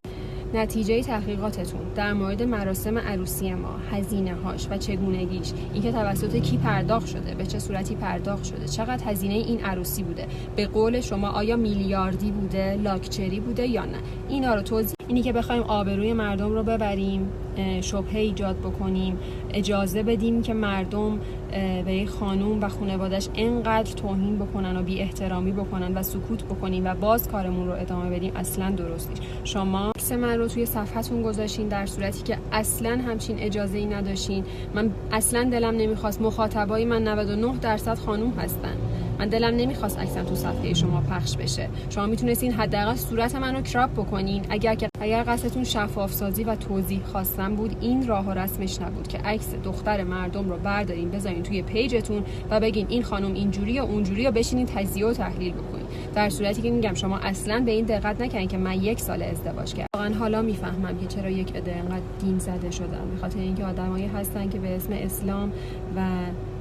نتیجه تحقیقاتتون در مورد مراسم عروسی ما، هزینه هاش و چگونگیش، اینکه توسط کی پرداخت شده، به چه صورتی پرداخت شده، چقدر هزینه این عروسی بوده، به قول شما آیا میلیاردی بوده، لاکچری بوده یا نه، اینا رو توضیح. اینی که بخوایم آبروی مردم رو ببریم، شبهه ایجاد بکنیم، اجازه بدیم که مردم به یک خانوم و خانواده‌اش انقدر توهین بکنن و بی احترامی بکنن و سکوت بکنیم و باز کارمون رو ادامه بدیم، اصلا درست نیست. شما عکس من رو توی صفحتون گذاشتین در صورتی که اصلا همچین اجازه‌ای نداشتین. من اصلا دلم نمیخواست، مخاطبای من 99% خانوم هستن، من دلم نمیخواست عکسم تو صفحه شما پخش بشه. شما میتونستین حداقل صورت منو کراپ بکنین. اگر قصدتون شفاف سازی و توضیح خواستن بود، این راه و رسمش نبود که عکس دختر مردم رو بردارین بذارین توی پیجتون و بگین این خانم اینجوری و اونجوری و بشینین تجزیه و تحلیل بکنین، در صورتی که میگم شما اصلا به این دقت نکنین که من 1 سال ازدواج کردم. واقعا حالا میفهمم که چرا یک عده انقدر دین زده شدن، به خاطر اینکه آدمایی هستن که به اسم اسلام و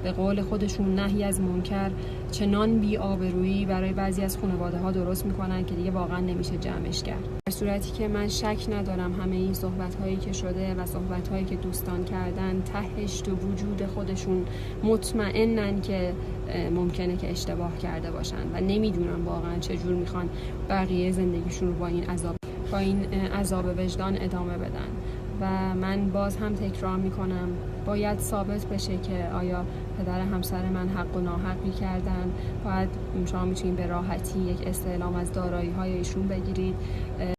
به قول خودشون نهی از منکر چنان بی‌آبرویی برای بعضی از خانواده‌ها درست میکنن که دیگه واقعا نمیشه جمعش کرد. در صورتی که من شک ندارم همه این صحبت‌هایی که شده و صحبت‌هایی که دوستان کردن تهش تو وجود خودشون مطمئنن که ممکنه که اشتباه کرده باشن و نمیدونم واقعا چجور میخوان بقیه زندگیشون رو با این عذاب وجدان ادامه بدن. و من باز هم تکرار میکنم باید ثابت بشه که آیا پدر همسر من حق و ناحقی کردن. باید شما میتونید به راحتی یک استعلام از دارایی‌های ایشون بگیرید.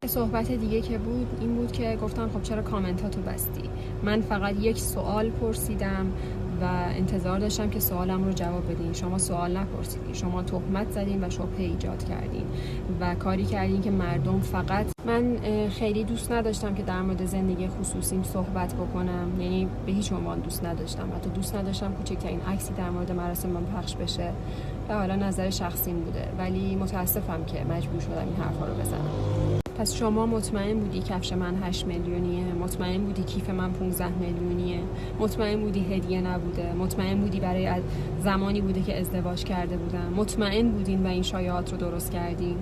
صحبت دیگه که بود این بود که گفتم خب چرا کامنتاتو بستی؟ من فقط یک سوال پرسیدم و انتظار داشتم که سوالم رو جواب بدین. شما سوال نپرسیدین، شما تهمت زدین و شبهه ایجاد کردین و کاری کردین که مردم فقط. من خیلی دوست نداشتم که در مورد زندگی خصوصیم صحبت بکنم، یعنی به هیچ عنوان دوست نداشتم، حتی دوست نداشتم کوچکترین عکسی در مورد مراسم من پخش بشه و حالا نظر شخصیم بوده، ولی متاسفم که مجبور شدم این حرفا رو بزنم. پس شما مطمئن بودی کفش من 8 میلیونیه؟ مطمئن بودی کیف من 15 میلیونیه؟ مطمئن بودی هدیه نبوده؟ مطمئن بودی برای از زمانی بوده که ازدواج کرده بودم؟ مطمئن بودین و این شایعات رو درست کردین؟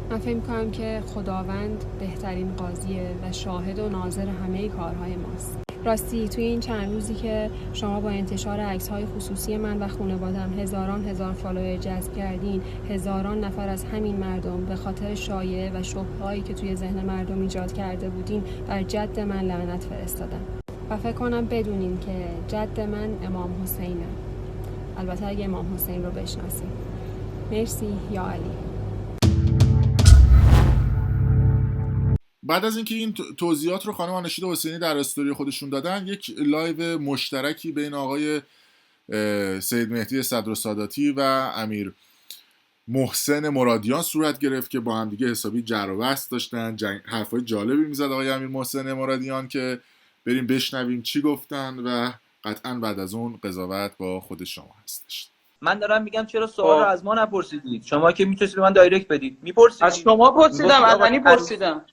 من فکر می‌کنم که خداوند بهترین قاضیه و شاهد و ناظر همه کارهای ماست. راستی توی این چند روزی که شما با انتشار عکس‌های خصوصی من و خانواده‌ام هزار فالوور جذب کردین، هزاران نفر از همین مردم به خاطر شایعه و شبهه‌هایی که توی ذهن مردم ایجاد کرده بودین بر جد من لعنت فرستادن. و فکر کنم بدونین که جد من امام حسینه. البته اگه امام حسین رو بشناسین. مرسی یا علی. بعد از اینکه این توضیحات رو خانم آنشید حسینی در استوری خودشون دادن، یک لایو مشترکی بین آقای سید مهدی صدرالساداتی و امیر محسن مرادیان صورت گرفت که با هم دیگه حسابی جر و بحث داشتن. حرفای جالبی میزد آقای امیر محسن مرادیان که بریم بشنویم چی گفتن و قطعا بعد از اون قضاوت با خود شما هستش. من دارم میگم چرا سوال رو از ما نپرسیدید؟ شما که میتونید به من دایرکت بدید. میپرسید از شما پرسیدم، علنی پرسیدم.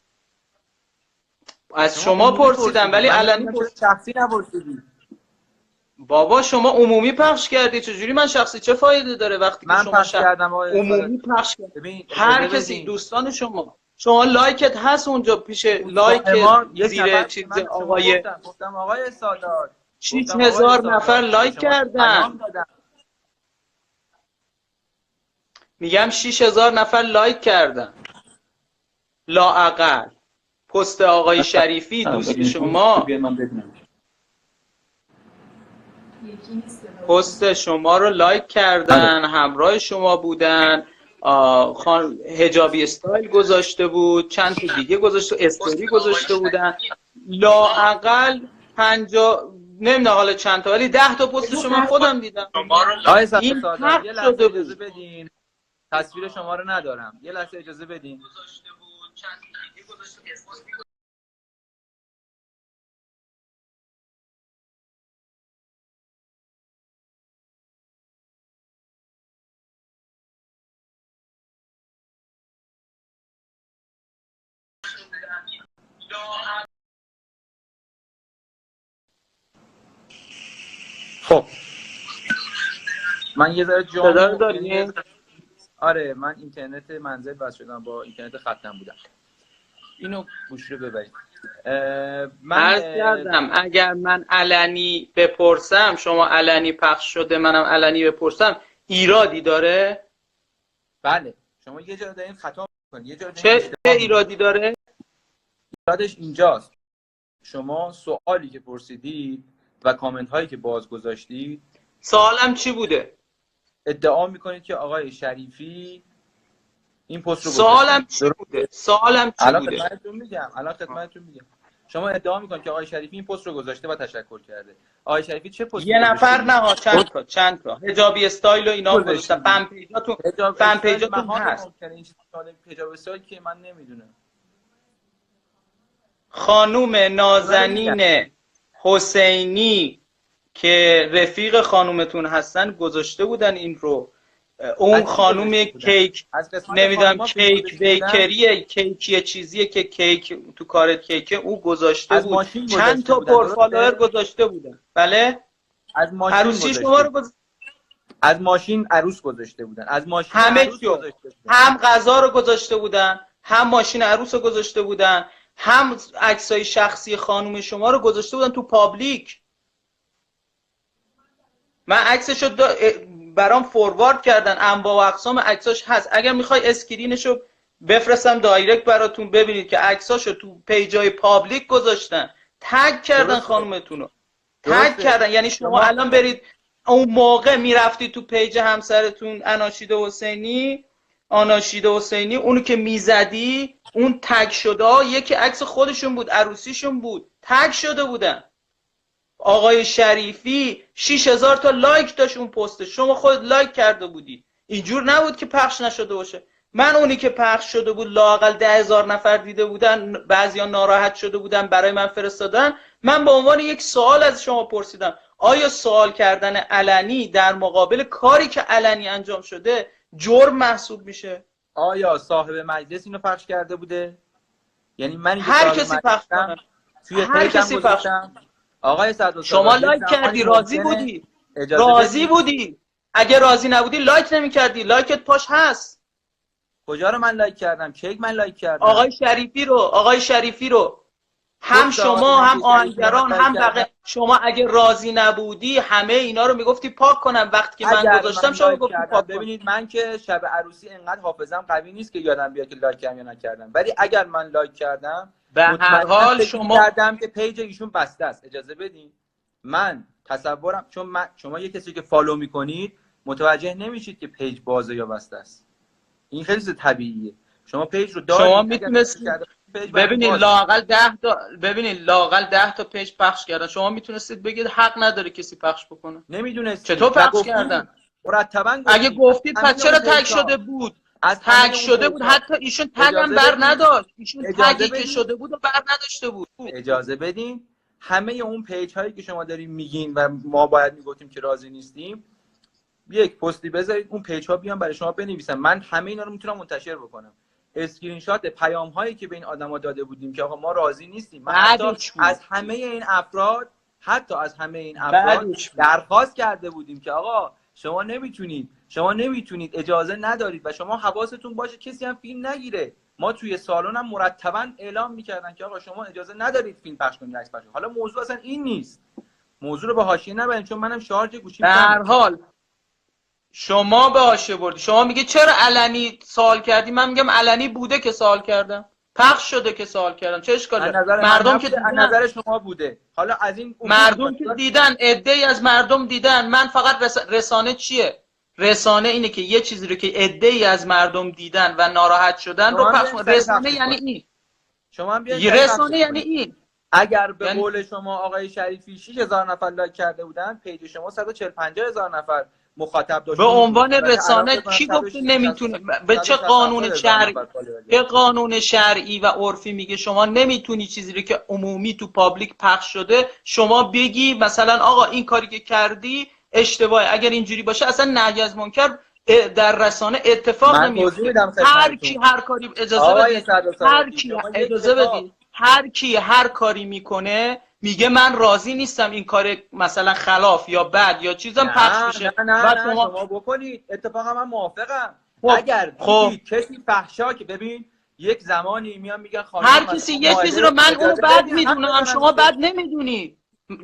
از شما پرسیدم ولی علنی شخصی نپرسیدید. بابا شما عمومی پخش کردی، چجوری من شخصی؟ چه فایده داره وقتی که شما عمومی پخش کردی؟ هر کسی دوستان شما لایکت هست اونجا پیش لایک زیر چیز آقای گفتم آقای سادات 6000 نفر لایک کردن. میگم 6000 نفر لایک کردن لااقل. پست آقای شریفی دوست شما پست شما رو لایک کردن، همراه شما بودن، حجابی استایل گذاشته بود، چند تا دیگه گذاشته، استوری گذاشته بودن. لااقل 50 نمیدونم حالا چند تا ولی 10 تا پستشو من خودم دیدم. این یه لحظه اجازه بدین، تصویر شما رو ندارم، یه لحظه اجازه بدین. خب من یه ذره داریم. آره من اینترنت منزل وصل شدم، با اینترنت خطم بودم. اینو گوش رو ببرید. من عرض کردم اگر من علنی بپرسم، شما علنی پخش شده منم علنی بپرسم، ایرادی داره؟ بله شما یه جا دارین خطا میکنید، یه جا چه ایرادی داره؟ ایرادش اینجاست، شما سوالی که پرسیدید و کامنت هایی که باز گذاشتید. سوالم چی بوده؟ ادعا میکنید که آقای شریفی این پست رو سوالم چی بوده؟ سوالم چی بوده؟ الان خدمتتون میگم. شما ادعا میکنید که آقای شریفی این پست رو گذاشته و تشکر کرده. آقای شریفی چه پستی؟ یه نفر نه، چند تا حجابی استایل و اینا گذاشتن. فن پیجاتون هست. این حجاب استایل که من نمیدونم. خانوم نازنین حسینی که رفیق خانومتون هستن گذاشته بودن این رو. اون خانوم کیک نمیدونم کیک بیکریه، کیکیه چیزیه که کیک تو کارت کیکه، او گذاشته بود. چند تا پرفالوور گذاشته بودن. بله از ماشین عروسی شما رو از ماشین عروس گذاشته بودن. از ماشین همه چیو، هم غذا رو گذاشته بودن، هم ماشین عروس رو گذاشته بودن، هم عکسای شخصی خانوم شما رو گذاشته بودن تو پابلیک. من عکسشو برام فوروارد کردن، انواع و اقسام عکساش هست. اگر میخوای اسکرینشو بفرستم دایرکت براتون ببینید که عکساشو تو پیجای پابلیک گذاشتن، تگ کردن خانومتون رو، تگ کردن. یعنی شما الان برید اون موقع میرفتی تو پیج همسرتون آناشید حسینی اونو که میزدی، اون تگ شده ها یکی عکس خودشون بود، عروسیشون بود، تگ شده بودن. آقای شریفی 6000 تا لایک داشت اون پست، شما خود لایک کرده بودی. اینجور نبود که پخش نشده باشه. من اونی که پخش شده بود لااقل 10,000 نفر دیده بودن، بعضیا ناراحت شده بودن برای من فرستادن. من به عنوان یک سوال از شما پرسیدم آیا سوال کردن علنی در مقابل کاری که علنی انجام شده جرم محسوب میشه؟ آیا صاحب مجلس اینو پخش کرده بوده؟ یعنی من هر کسی پخش کنه، هر کسی پخش. آقای صدوق شما لایک کردی، راضی بودی؟ راضی بودی؟ اگه راضی نبودی لایک نمی‌کردی. لایکت پاش هست. کجا رو من لایک کردم؟ کیک من لایک کردم. آقای شریفی رو هم شما هم آهنگران هم بقیه، شما اگه راضی نبودی همه اینا رو میگفتی پاک کنم. وقتی که من گذاشتم شما گفتی پاک. ببینید من که شب عروسی انقدر حافظم قوی نیست که یادم بیاد که لایک کردم یا نکردم، ولی اگر من لایک کردم به هر حال شما کردم که پیج ایشون بسته است. اجازه بدین من تصورم، چون شما یه کسی که فالو میکنید متوجه نمیشید که پیج بازه یا بسته است. این خیلی طبیعیه. شما پیج رو دارید، شما میتونستید ببینید لااقل 10 تا پیج پخش کردن. شما میتونستید بگید حق نداره کسی پخش بکنه. نمیدونستید چطور پخش کردن؟ مرتبا اگه گفتید پس چرا تگ شده بود؟ از تگ شده بود، حتی ایشون تگ هم بر نداشت. ایشون تگی که شده بود و بر نداشته بود. اجازه بدین همه اون پیج هایی که شما دارین میگین و ما باید میگفتیم که راضی نیستیم، یک پستی بذارید اون پیج ها بیان برای شما بنویسن. من همه اینا رو میتونم منتشر بکنم. اسکرین شات پیام هایی که به این آدما داده بودیم که آقا ما راضی نیستیم. من از همه این افراد درخواست کرده بودیم که آقا شما نمیتونید، اجازه ندارید و شما حواستون باشه کسی هم فیلم نگیره. ما توی سالن هم مرتبا اعلام میکردن که آقا شما اجازه ندارید فیلم پخش کنید، عکس پخش کنید. حالا موضوع اصلا این نیست. موضوع رو به حاشیه نبرید، چون منم شارژ گوشیم به هر حال شما به حاشیه بردی. شما میگه چرا علنی سوال کردی؟ من میگم علنی بوده که سوال کردم، پخش شده که سوال کردم. چه اشکالی؟ مردم که از نظر شما بوده. حالا از این مردم که دیدن، عده‌ای از مردم دیدن. من فقط رسانه چیه؟ رسانه اینه که یه چیزی رو که عده‌ای از مردم دیدن و ناراحت شدن رو پخش. رسانه یعنی این. شما هم رسانه یعنی این. اگر به قول شما آقای شریفی 6000 نفر لایک کرده بودن، پیج شما 140-50000 نفر مخاطب داشت. به عنوان رسانه کی گفته نمیتونه؟ به چه قانون شرعی، چه قانون شرعی و عرفی میگه شما نمیتونی چیزی رو که عمومی تو پابلیک پخش شده شما بگی مثلا آقا این کاری که کردی اشتباهه؟ اگر اینجوری باشه اصلا نهی از منکر در رسانه اتفاق نمیفته. هر کی هر کاری اجازه بدید، هر کی اجازه بدید، هر کی هر کاری میکنه میگه من راضی نیستم این کار مثلا خلاف یا بد یا چیزم پخش بشه. نه شما بکنید. اتفاقا من موافقم. اگر کسی فحشا که ببین یک زمانی میان میگن هر کسی یه چیزی رو من اونو بد میدونم شما بد نمیدونی،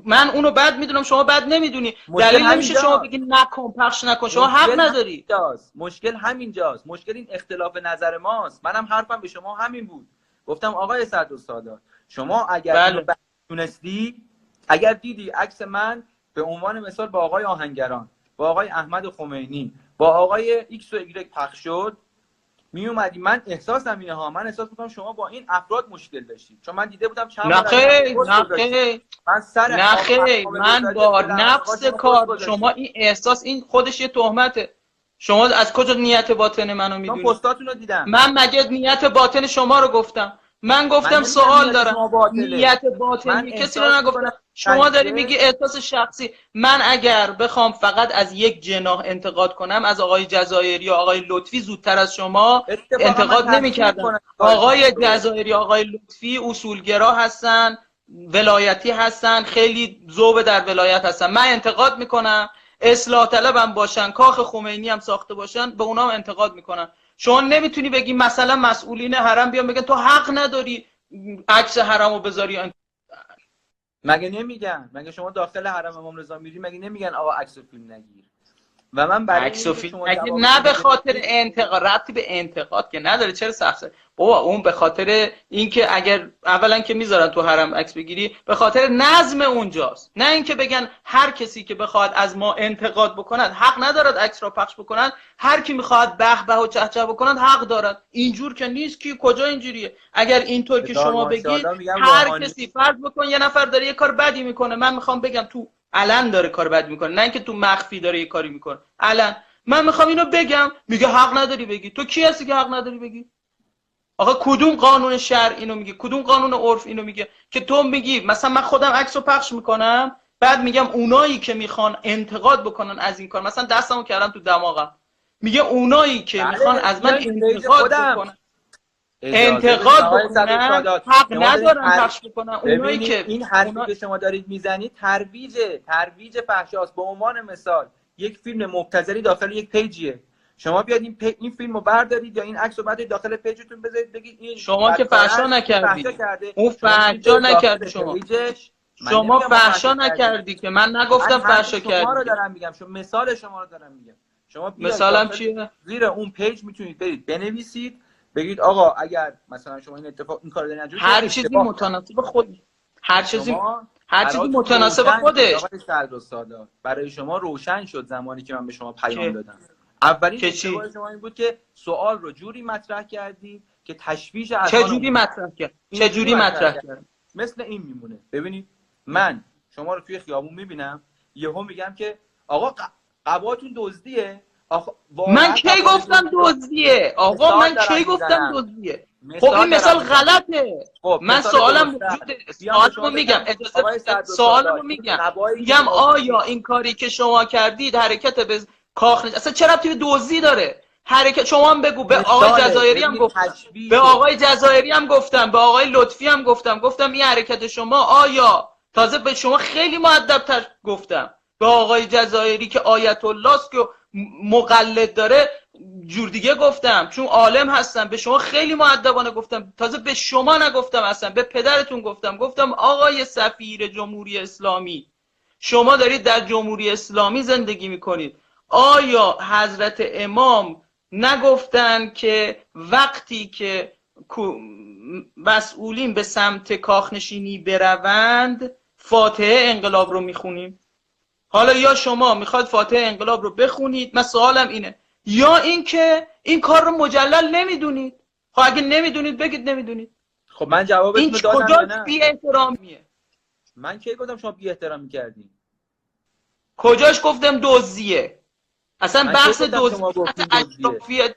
من اونو بد میدونم شما بد نمیدونی، دلیل نمیشه شما بگی نکن پخش نکن. شما حق نداری. مشکل همینجاست. مشکل این اختلاف نظر ماست. منم حرفم به شما همین بود. گفتم آقای صدرالسادات شما اگر تونستی، اگر دیدی عکس من به عنوان مثال با آقای آهنگران، با آقای احمد خمینی، با آقای ایکس و ایگرگ پخش شد، می اومدی، من احساسم اینه ها، من احساس میکنم شما با این افراد مشکل داشتید، چون من دیده بودم چند من با نفس کار شما این احساس، این خودش یه تهمته. شما از کجا نیت باطن منو میدونید؟ من پستاتون رو دیدم. من مگه نیت باطن شما رو گفتم؟ من گفتم سوال دارم. نیت باطنی کسی رو نگفتم. شما داری میگی احساس شخصی. من اگر بخوام فقط از یک جناح انتقاد کنم، از آقای جزایری یا آقای لطفی زودتر از شما انتقاد نمی‌کردم. آقای جزایری، آقای لطفی اصولگرا هستن، ولایتی هستن، خیلی ذوب در ولایت هستن. من انتقاد میکنم، اصلاح طلبم باشن، کاخ خمینی هم ساخته باشن، به اونام انتقاد میکنم. شما نمیتونی بگی مثلا مسئولین حرم بیان بگن تو حق نداری عکس حرمو بذاری. مگه نمیگن؟ مگه شما داخل حرم امام رضا میری مگه نمیگن آقا عکس و فیلم نگیر؟ و من برای عکس و فیلم نگیر نه به خاطر انتقاد، ربطی به انتقاد که نداره. چرا سخته بابا؟ اون به خاطر اینکه اگر اولا که میذارن تو حرم عکس بگیری به خاطر نظم اونجاست، نه اینکه بگن هر کسی که بخواد از ما انتقاد بکند حق ندارد عکس را پخش بکنند، هر کی میخواد به به و چهچه بکنند حق دارد. اینجور که نیست. کی کجا اینجوریه؟ اگر اینطور که شما بگید هر کسی فرض بکن یه نفر داره یه کار بدی میکنه، من میخوام بگم تو علن داره کار بد میکنه، نه اینکه تو مخفی داره یه کاری میکنه، علن من میخوام اینو بگم، میگه حق نداری بگی. تو کی هستی که حق نداری بگی؟ آقا کدوم قانون شرع اینو میگه؟ کدوم قانون عرف اینو میگه که تو میگی مثلا من خودم عکسو پخش میکنم بعد میگم اونایی که میخوان انتقاد بکنن از این کار، مثلا دستمو کردم تو دماغم، میگه اونایی که میخوان از من انتقاد بکنن حق ندارن پخش بکنن. اونایی که این حرفی که شما دارید میزنید ترویج فحشاست. به عنوان مثال یک فیلم مبتذلی داخل یک پیجیه، شما بیاد این فیلمو بردارید یا این عکسو بعد داخل پیجتون بذارید بگید این شما که فحشا نکردید، اون فحشا نکردید، شما فحشا نکردی که من نگفتم فحشا کردی. شما رو دارم میگم، مثال شما رو دارم میگم. شما مثالم چیه؟ زیر اون پیج میتونید برید بنویسید بگید آقا اگر مثلا شما این کارو دارین انجام هر چیزی متناسب خود، هر چیزی متناسب خودش. برای شما روشن شد زمانی که من به شما پیام دادم. اولین اشتباه شما این بود که سوال رو جوری مطرح کردی که تشویش از چه جوری مطرح کرد؟ مثل این میمونه. ببینید من شما رو توی خیابون میبینم یهو میگم که آقا قباتون دزدیه. من کی گفتم دزدیه؟ آقا من کی گفتم دزدیه؟ خب این مثال غلطه. من سوالم وجوده، سوالمو میگم آیا این کاری که شما کردید حرکت به کاخ اصلا چه ربطی به دزدی داره؟ حرکت شما هم بگو. به آقای جزایری هم گفتم، به آقای جزایری هم گفتم، به آقای لطفی هم گفتم این حرکت شما آیا، تازه به شما خیلی مؤدب‌تر گفتم، به آقای جزایری که آیت الله است که مقلد داره جور دیگه گفتم چون عالم هستم، به شما خیلی مؤدبانه گفتم، تازه به شما نگفتم اصلا، به پدرتون گفتم آقای سفیر جمهوری اسلامی شما دارید در جمهوری اسلامی زندگی میکنید، آیا حضرت امام نگفتن که وقتی که مسئولین به سمت کاخنشینی بروند فاتحه انقلاب رو میخونیم؟ حالا یا شما میخواد فاتحه انقلاب رو بخونید، من سوالم اینه، یا اینکه این کار رو مجلل نمیدونید. خب اگه نمیدونید بگید نمیدونید. خب من جوابتون این رو دادم کجا یا نه؟ بی احترامیه؟ من کی گفتم شما بی احترامی کردین؟ کجاش گفتم دزدیه؟ اصلا من بحث کی گفتم دزدی شما گفتین بحث دزدیه؟ اشرافیه.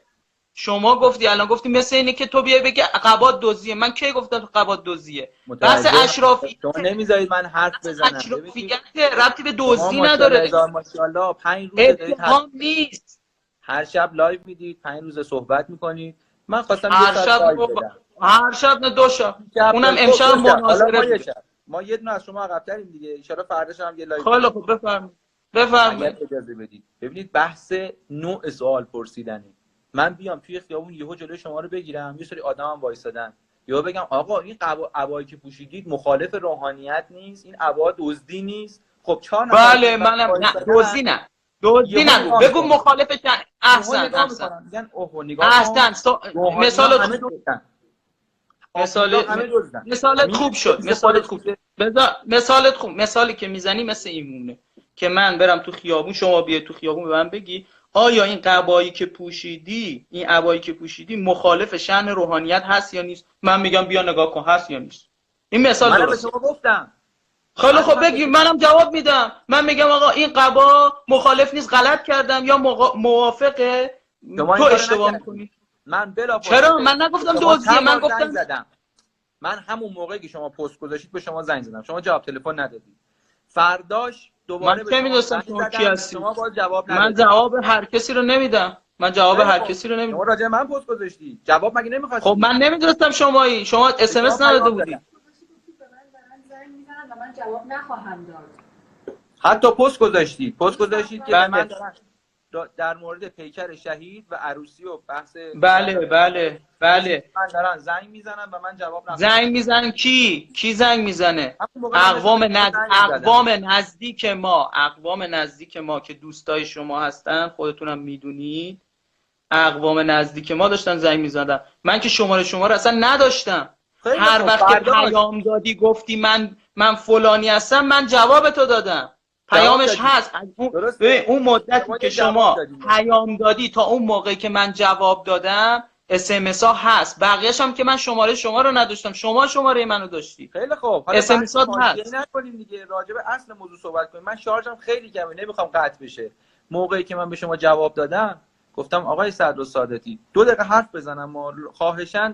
شما گفتی الان گفتی مثل اینه که تو بیای بگی قبات دزدیه. من کی گفتم تو قبات دزدیه؟ بحث اشرافی شما نمیذارید من حرف بزنم. اشرافیت ربطی به شما دزدی ماشاءالله نداره. هزار ماشاءالله 5 روز دارید اتهام نیست. هر شب لایو میدید، 5 روز صحبت میکنید. من خواستم یه هر ساعت شب لایو بدم. هر شب نه 2 شب. اونم خب، امشب دو شب. حالا مناظره ما یه بود. شب. ما یه دونه از شما عقب‌تریم دیگه. ان شاءالله فرداش هم یه لایو خیلی خوب بفرمایید. اگر بفرمایید. اجازه بدید. ببینید بحث نوع سوال پرسیدنه. من بیام توی خیابون یهو جلوی شما رو بگیرم، یه سری آدمم وایسادن، یهو بگم آقا این عبایی که پوشیدید مخالف روحانیت نیست، این عبا دزدی نیست. خب 4 نفر بله منم نه دزدی نه. دزدی نگو. بگو مخالفشن. احسن احسن. میگن اوه نگاه کن. احسن. مثالت خوب شد. مثالت خوب شد. مثالت خوب. مثالی که میزنی مثل ایمونه که من برم تو خیابون، شما بیای تو خیابون به من بگی آیا این قبایی که پوشیدی، این عبایی که پوشیدی مخالف شأن روحانیت هست یا نیست؟ من میگم بیا نگاه کن هست یا نیست. این مثال درسته. من به شما گفتم. خیلی خب بگی منم جواب میدم. من میگم آقا این قبا مخالف نیست، غلط کردم یا موافقه. تو اشتباه میکنی. من چرا؟ من نگفتم دزدیه. من گفتم زدم. من همون موقعی که شما پست گذاشتید به شما زنگ زدم، شما جواب تلفن ندادید. فرداش دوباره من چه میدونستم شما کی هستی؟ شما باز جواب ندادید. من جواب هر کسی رو نمیدم. من جواب هر کسی رو نمیدم. شما راجع من پست گذاشتی، جواب مگه نمیخواستی؟ خب من نمیدونستم شمایی. شما اس ام اس نداده بودی. من جواب نخواهم داد. حتی پست گذاشتید که به من در مورد پیکر شهید و عروسی و بحث بله من دارن زنگ میزنن و من جواب نمیدم. زنگ میزنن کی زنگ میزنه؟ اقوام نزدیک ما که دوستای شما هستن، خودتونم میدونید. اقوام نزدیک ما داشتن زنگ میزدن. من که شماره شما رو اصلا نداشتم. هر وقت که پیام دادی گفتی من فلانی هستم، من جواب تو دادم. پیامش هست. اون مدتی که شما پیام دادی تا اون موقعی که من جواب دادم اس ام اس ها هست. بقیه‌اش هم که من شماره شما رو نداشتم، شماره منو داشتی. خیلی خوب. حالا اس ام اس هست. نکنیم دیگه، راجع به اصل موضوع صحبت کنیم. من شارژم خیلی کمه، نمیخوام قطع بشه. موقعی که من به شما جواب دادم گفتم آقای صدرالسادتی 2 دقیقه حرف بزنم، خواهشاً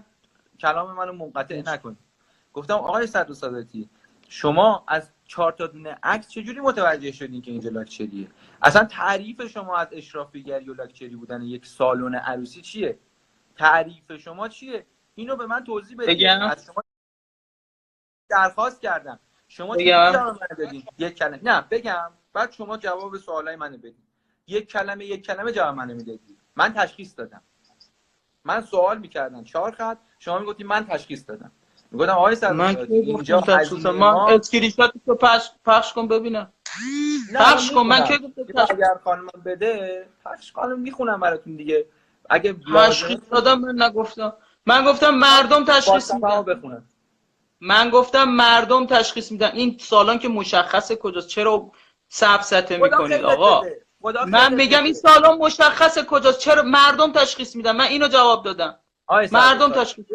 کلام منو منقطع نکنید. گفتم آقای صدرالسادتی شما از 4 تا دونه عکس چجوری متوجه شدین که اینجا لاکچریه؟ اصلا تعریف شما از اشرافیگری و لاکچری بودن یک سالن عروسی چیه؟ تعریف شما چیه؟ اینو به من توضیح بدید. از شما درخواست کردم. شما چی جواب منو بدین؟ یک کلمه. نه بگم بعد شما جواب سوالای منو بدید. یک کلمه جواب منو میدادید. من تشخیص دادم. من سوال میکردم 4 خط، شما میگفتید من تشخیص دادم. میگفتم آقای صدرالسادتی اینجا هزینه ما اسکرین شاتو پخش کن ببینم. پخش کن. من که اگر خانم بده پخش کنم میخونم براتون دیگه. اگه تشخیص دادم من نگفتم. من گفتم مردم تشخیص میدن. من گفتم مردم تشخیص میدن. این سالن که مشخصه کجاست. چرا سبسته میکنید آقا؟ من میگم این سالن مشخصه کجاست. چرا مردم تشخیص میدن؟ من اینو جواب دادم. مردم تشخیص.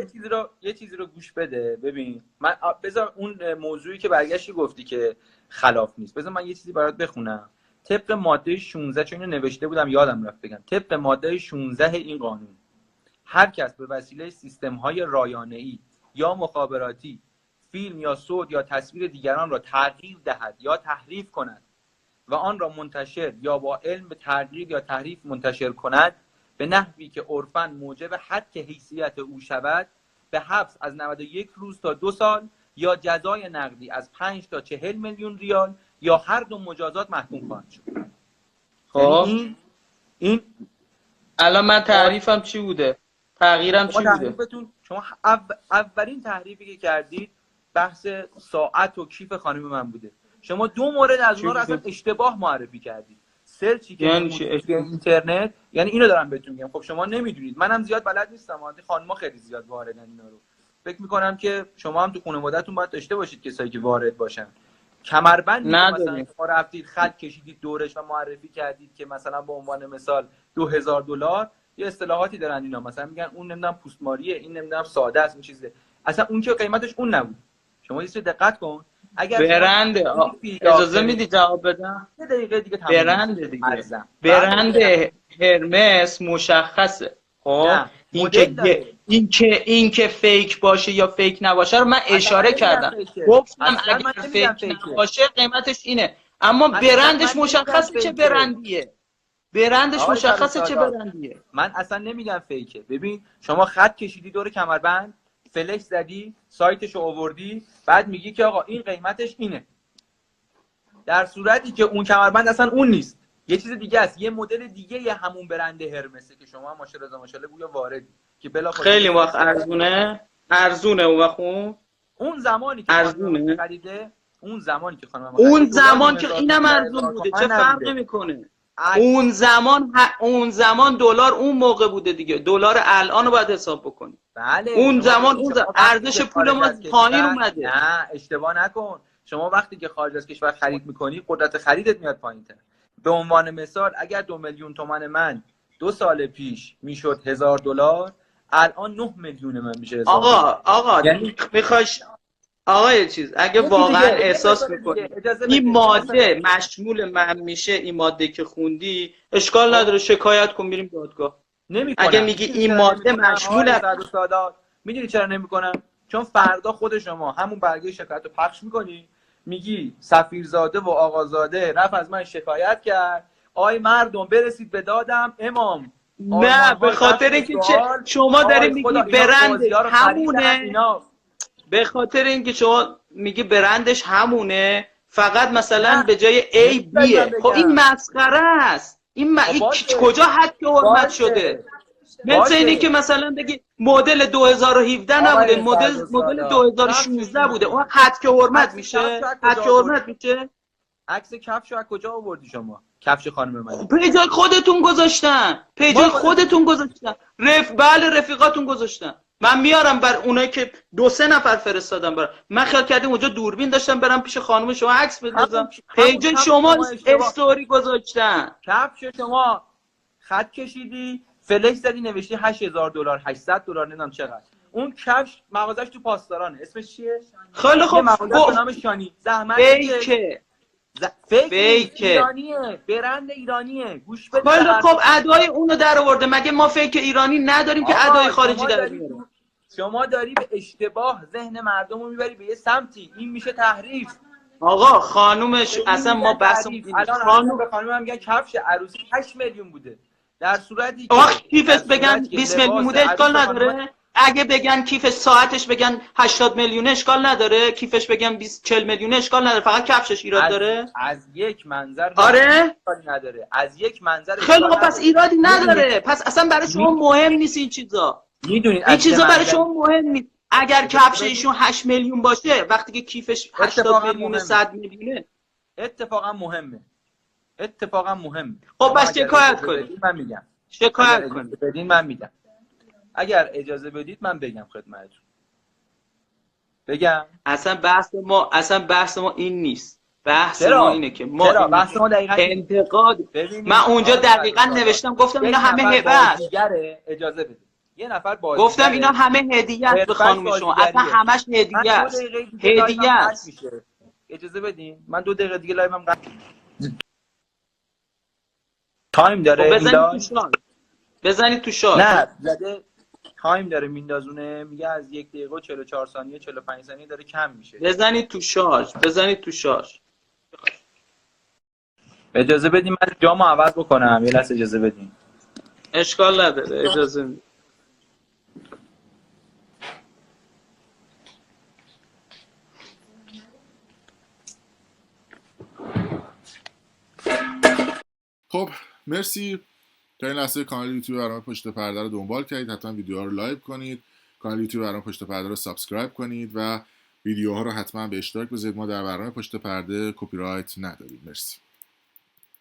یه چیزی رو گوش بده. ببین من بذار اون موضوعی که برگشتی گفتی که خلاف نیست، بذار من یه چیزی برات بخونم. طبق ماده 16 چون اینو نوشته بودم یادم رفت بگم. طبق ماده 16 این قانون هر کس به وسیله سیستم‌های رایانه‌ای یا مخابراتی فیلم یا صوت یا تصویر دیگران را تغییر دهد یا تحریف کند و آن را منتشر یا با علم به تغییر یا تحریف منتشر کند به نحوی که عرفاً موجب حد حیثیت او شود، به حبس از 91 روز تا 2 سال یا جزای نقدی از 5 تا 40 میلیون ریال یا هر دو مجازات محکوم خواهد شد. خب این الان من تعریفم چی بوده؟ تغییرم چی بوده؟ شما اولین تحریفی که کردید بحث ساعت و کیف خانم من بوده. شما 2 مورد از اونها رو اصلا اشتباه معرفی کردید. سرچی که یعنی اینترنت، یعنی اینو دارم بهتون میگم. خب شما نمیدونید، منم زیاد بلد نیستم، خانم‌ها خیلی زیاد واردن اینا رو. فکر میکنم که شما هم تو خانواده‌تون باید داشته باشید کسایی که وارد باشن. کمربند مثلا شما رفتید خط کشیدید دورش و معرفی کردید که مثلا به عنوان مثال $2000 یه اصطلاحاتی دارن اینا، مثلا میگن اون نمیدونم پوستماریه، این نمیدونم ساده است، این چیزه. اصلا اون که قیمتش اون نبود. شما یه دقت کن. اگر برند اجازه میدی جواب بدم؟ یه دقیقه دیگه تموم. برند دیگه برند هرمس مشخصه. خب این که فیک باشه یا فیک نباشه رو من اشاره کردم، گفتم اگر فیک نباشه قیمتش اینه، اما برندش مشخصه چه برندیه. برندش مشخصه چه برندیه. من اصلا نمیگم فیکه. ببین شما خط کشیدی دور کمربند، فلش زدی، سایتشو آوردی، بعد میگی که آقا این قیمتش اینه، در صورتی که اون کمربند اصلا اون نیست، یه چیز دیگه است، یه مدل دیگه یه همون برند هرمسه که شما ماشاءالله گویا واردی که خیلی وقت ارزونه اون وقت اون زمانی که ارزونه خریده، اون زمانی که خانم اون زمان که اینم ارزون بوده چه فرق نمیکنه. اون زمان دلار اون موقع بوده دیگه، دلار الان رو باید حساب بکنی. بله اون زمان ارزش پول ما پایین اومده. نه اشتباه نکن، شما وقتی که خارج از کشور خرید میکنی قدرت خریدت میاد پایین‌تر. به عنوان مثال اگر 2 میلیون تومان من 2 سال پیش میشد $1000، الان 9 میلیون من میشه 1000. آقا یعنی میخواش آقا چیز اگه واقعا احساس میکنی این ماده مشمول من میشه، این ماده که خوندی اشکال نداره شکایت کن میریم دادگاه. اگه میگی این ماده مشمول میدونی چرا نمیکنم؟ چون فردا خود شما همون برگه شکایت رو پخش میکنی، میگی سفیرزاده و آقازاده رفت از من شکایت کرد، آی مردم برسید به دادم امام. نه به خاطر اینکه شما داری میگی برند همونه، به خاطر اینکه شما میگی برندش همونه، فقط مثلا به جای A B'ه. خب این مسخره است. این کجا حد حرمت شده؟ مثل اینه که مثلا بگی مدل 2017 نبوده، مدل 2016 بوده، اون حد که حرمت میشه. حد که حرمت میشه. عکس کفشو از کجا آوردی شما؟ کفش خانم من پیجای خودتون گذاشتن. پیجای خودتون گذاشتن. بله رفیقاتون گذاشتن. من میارم بر اونایی که 2-3 نفر فرستادم برام. من خیال کردم اونجا دوربین داشتم برم پیش خانم شما عکس بندازم. پیجای شما استوری گذاشتن. کفش شما خط کشیدی، فلش زدی، نوشتی $8000، $800 نمیدونم چقدر. اون کفش مغازش تو پاسدارانه. اسمش چیه؟ خیلی خوب. مغازه به نام شانی. زحمت فیک ایرانیه، برند ایرانیه. گوش بده. خیلی خب ادای اونو در آورده. مگه ما فیک ایرانی نداریم که ادای خارجی در بیاریم؟ شما داری به اشتباه ذهن مردم رو میبری به یه سمتی. این میشه تحریف. آقا خانومش اصلا ما بحث خانوم به خانوم میگن کفش عروسی 8 میلیون بوده، در صورتی که کیفش بگن 20 میلیون بوده اشکال نداره. اگه بگن کیف ساعتش بگن 80 میلیون اشکال نداره، کیفش بگن 40 میلیون اشکال نداره، فقط کفشش ایراد داره. از یک منظر آره نداره، از یک منظر خیلی خوب پس ایرادی نداره. پس اصلا برای شما مهم نیست این چیزا. میدونید این چیزا برای شما مهم نیست. اگر کفش ایشون 8 میلیون باشه وقتی که کیفش 80 میلیون 100 میلیونه اتفاقا مهمه. اتفاقا مهمه. خب بس شکایت کنید. من میگم شکایت کنید. بدین من میگم. اگر اجازه بدید من بگم خدمتتون. بگم اصلا بحث ما این نیست. بحث ما اینه که ما بحث ما دقیقاً انتقاد. من اونجا دقیقاً نوشتم گفتم اینا همه هبه است. اجازه بدید. یه نفر بازی گفتم اینا همه هدیه است به خانم شما. اصلا همش هدیه است. هدیه است. اجازه بدین من 2 دقیقه دیگه لایوم تایم داره. بزنید تو شارژ. نه زده تایم داره میندازونه، میگه از 1 دقیقه و 44 ثانیه 45 ثانیه داره کم میشه. بزنید تو شارژ. اجازه بدین من جامو عوض بکنم. یه لحظه اجازه بدین. اشکال نداره اجازه بدین. خب مرسی تا این لحظه کانال یوتیوب برنامه پشت پرده رو دنبال کردید. حتما ویدیوها رو لایک کنید، کانال یوتیوب برنامه پشت پرده رو سابسکرایب کنید و ویدیوها رو حتما به اشتراک بذارید. ما در برنامه پشت پرده کپی رایت نداریم. مرسی.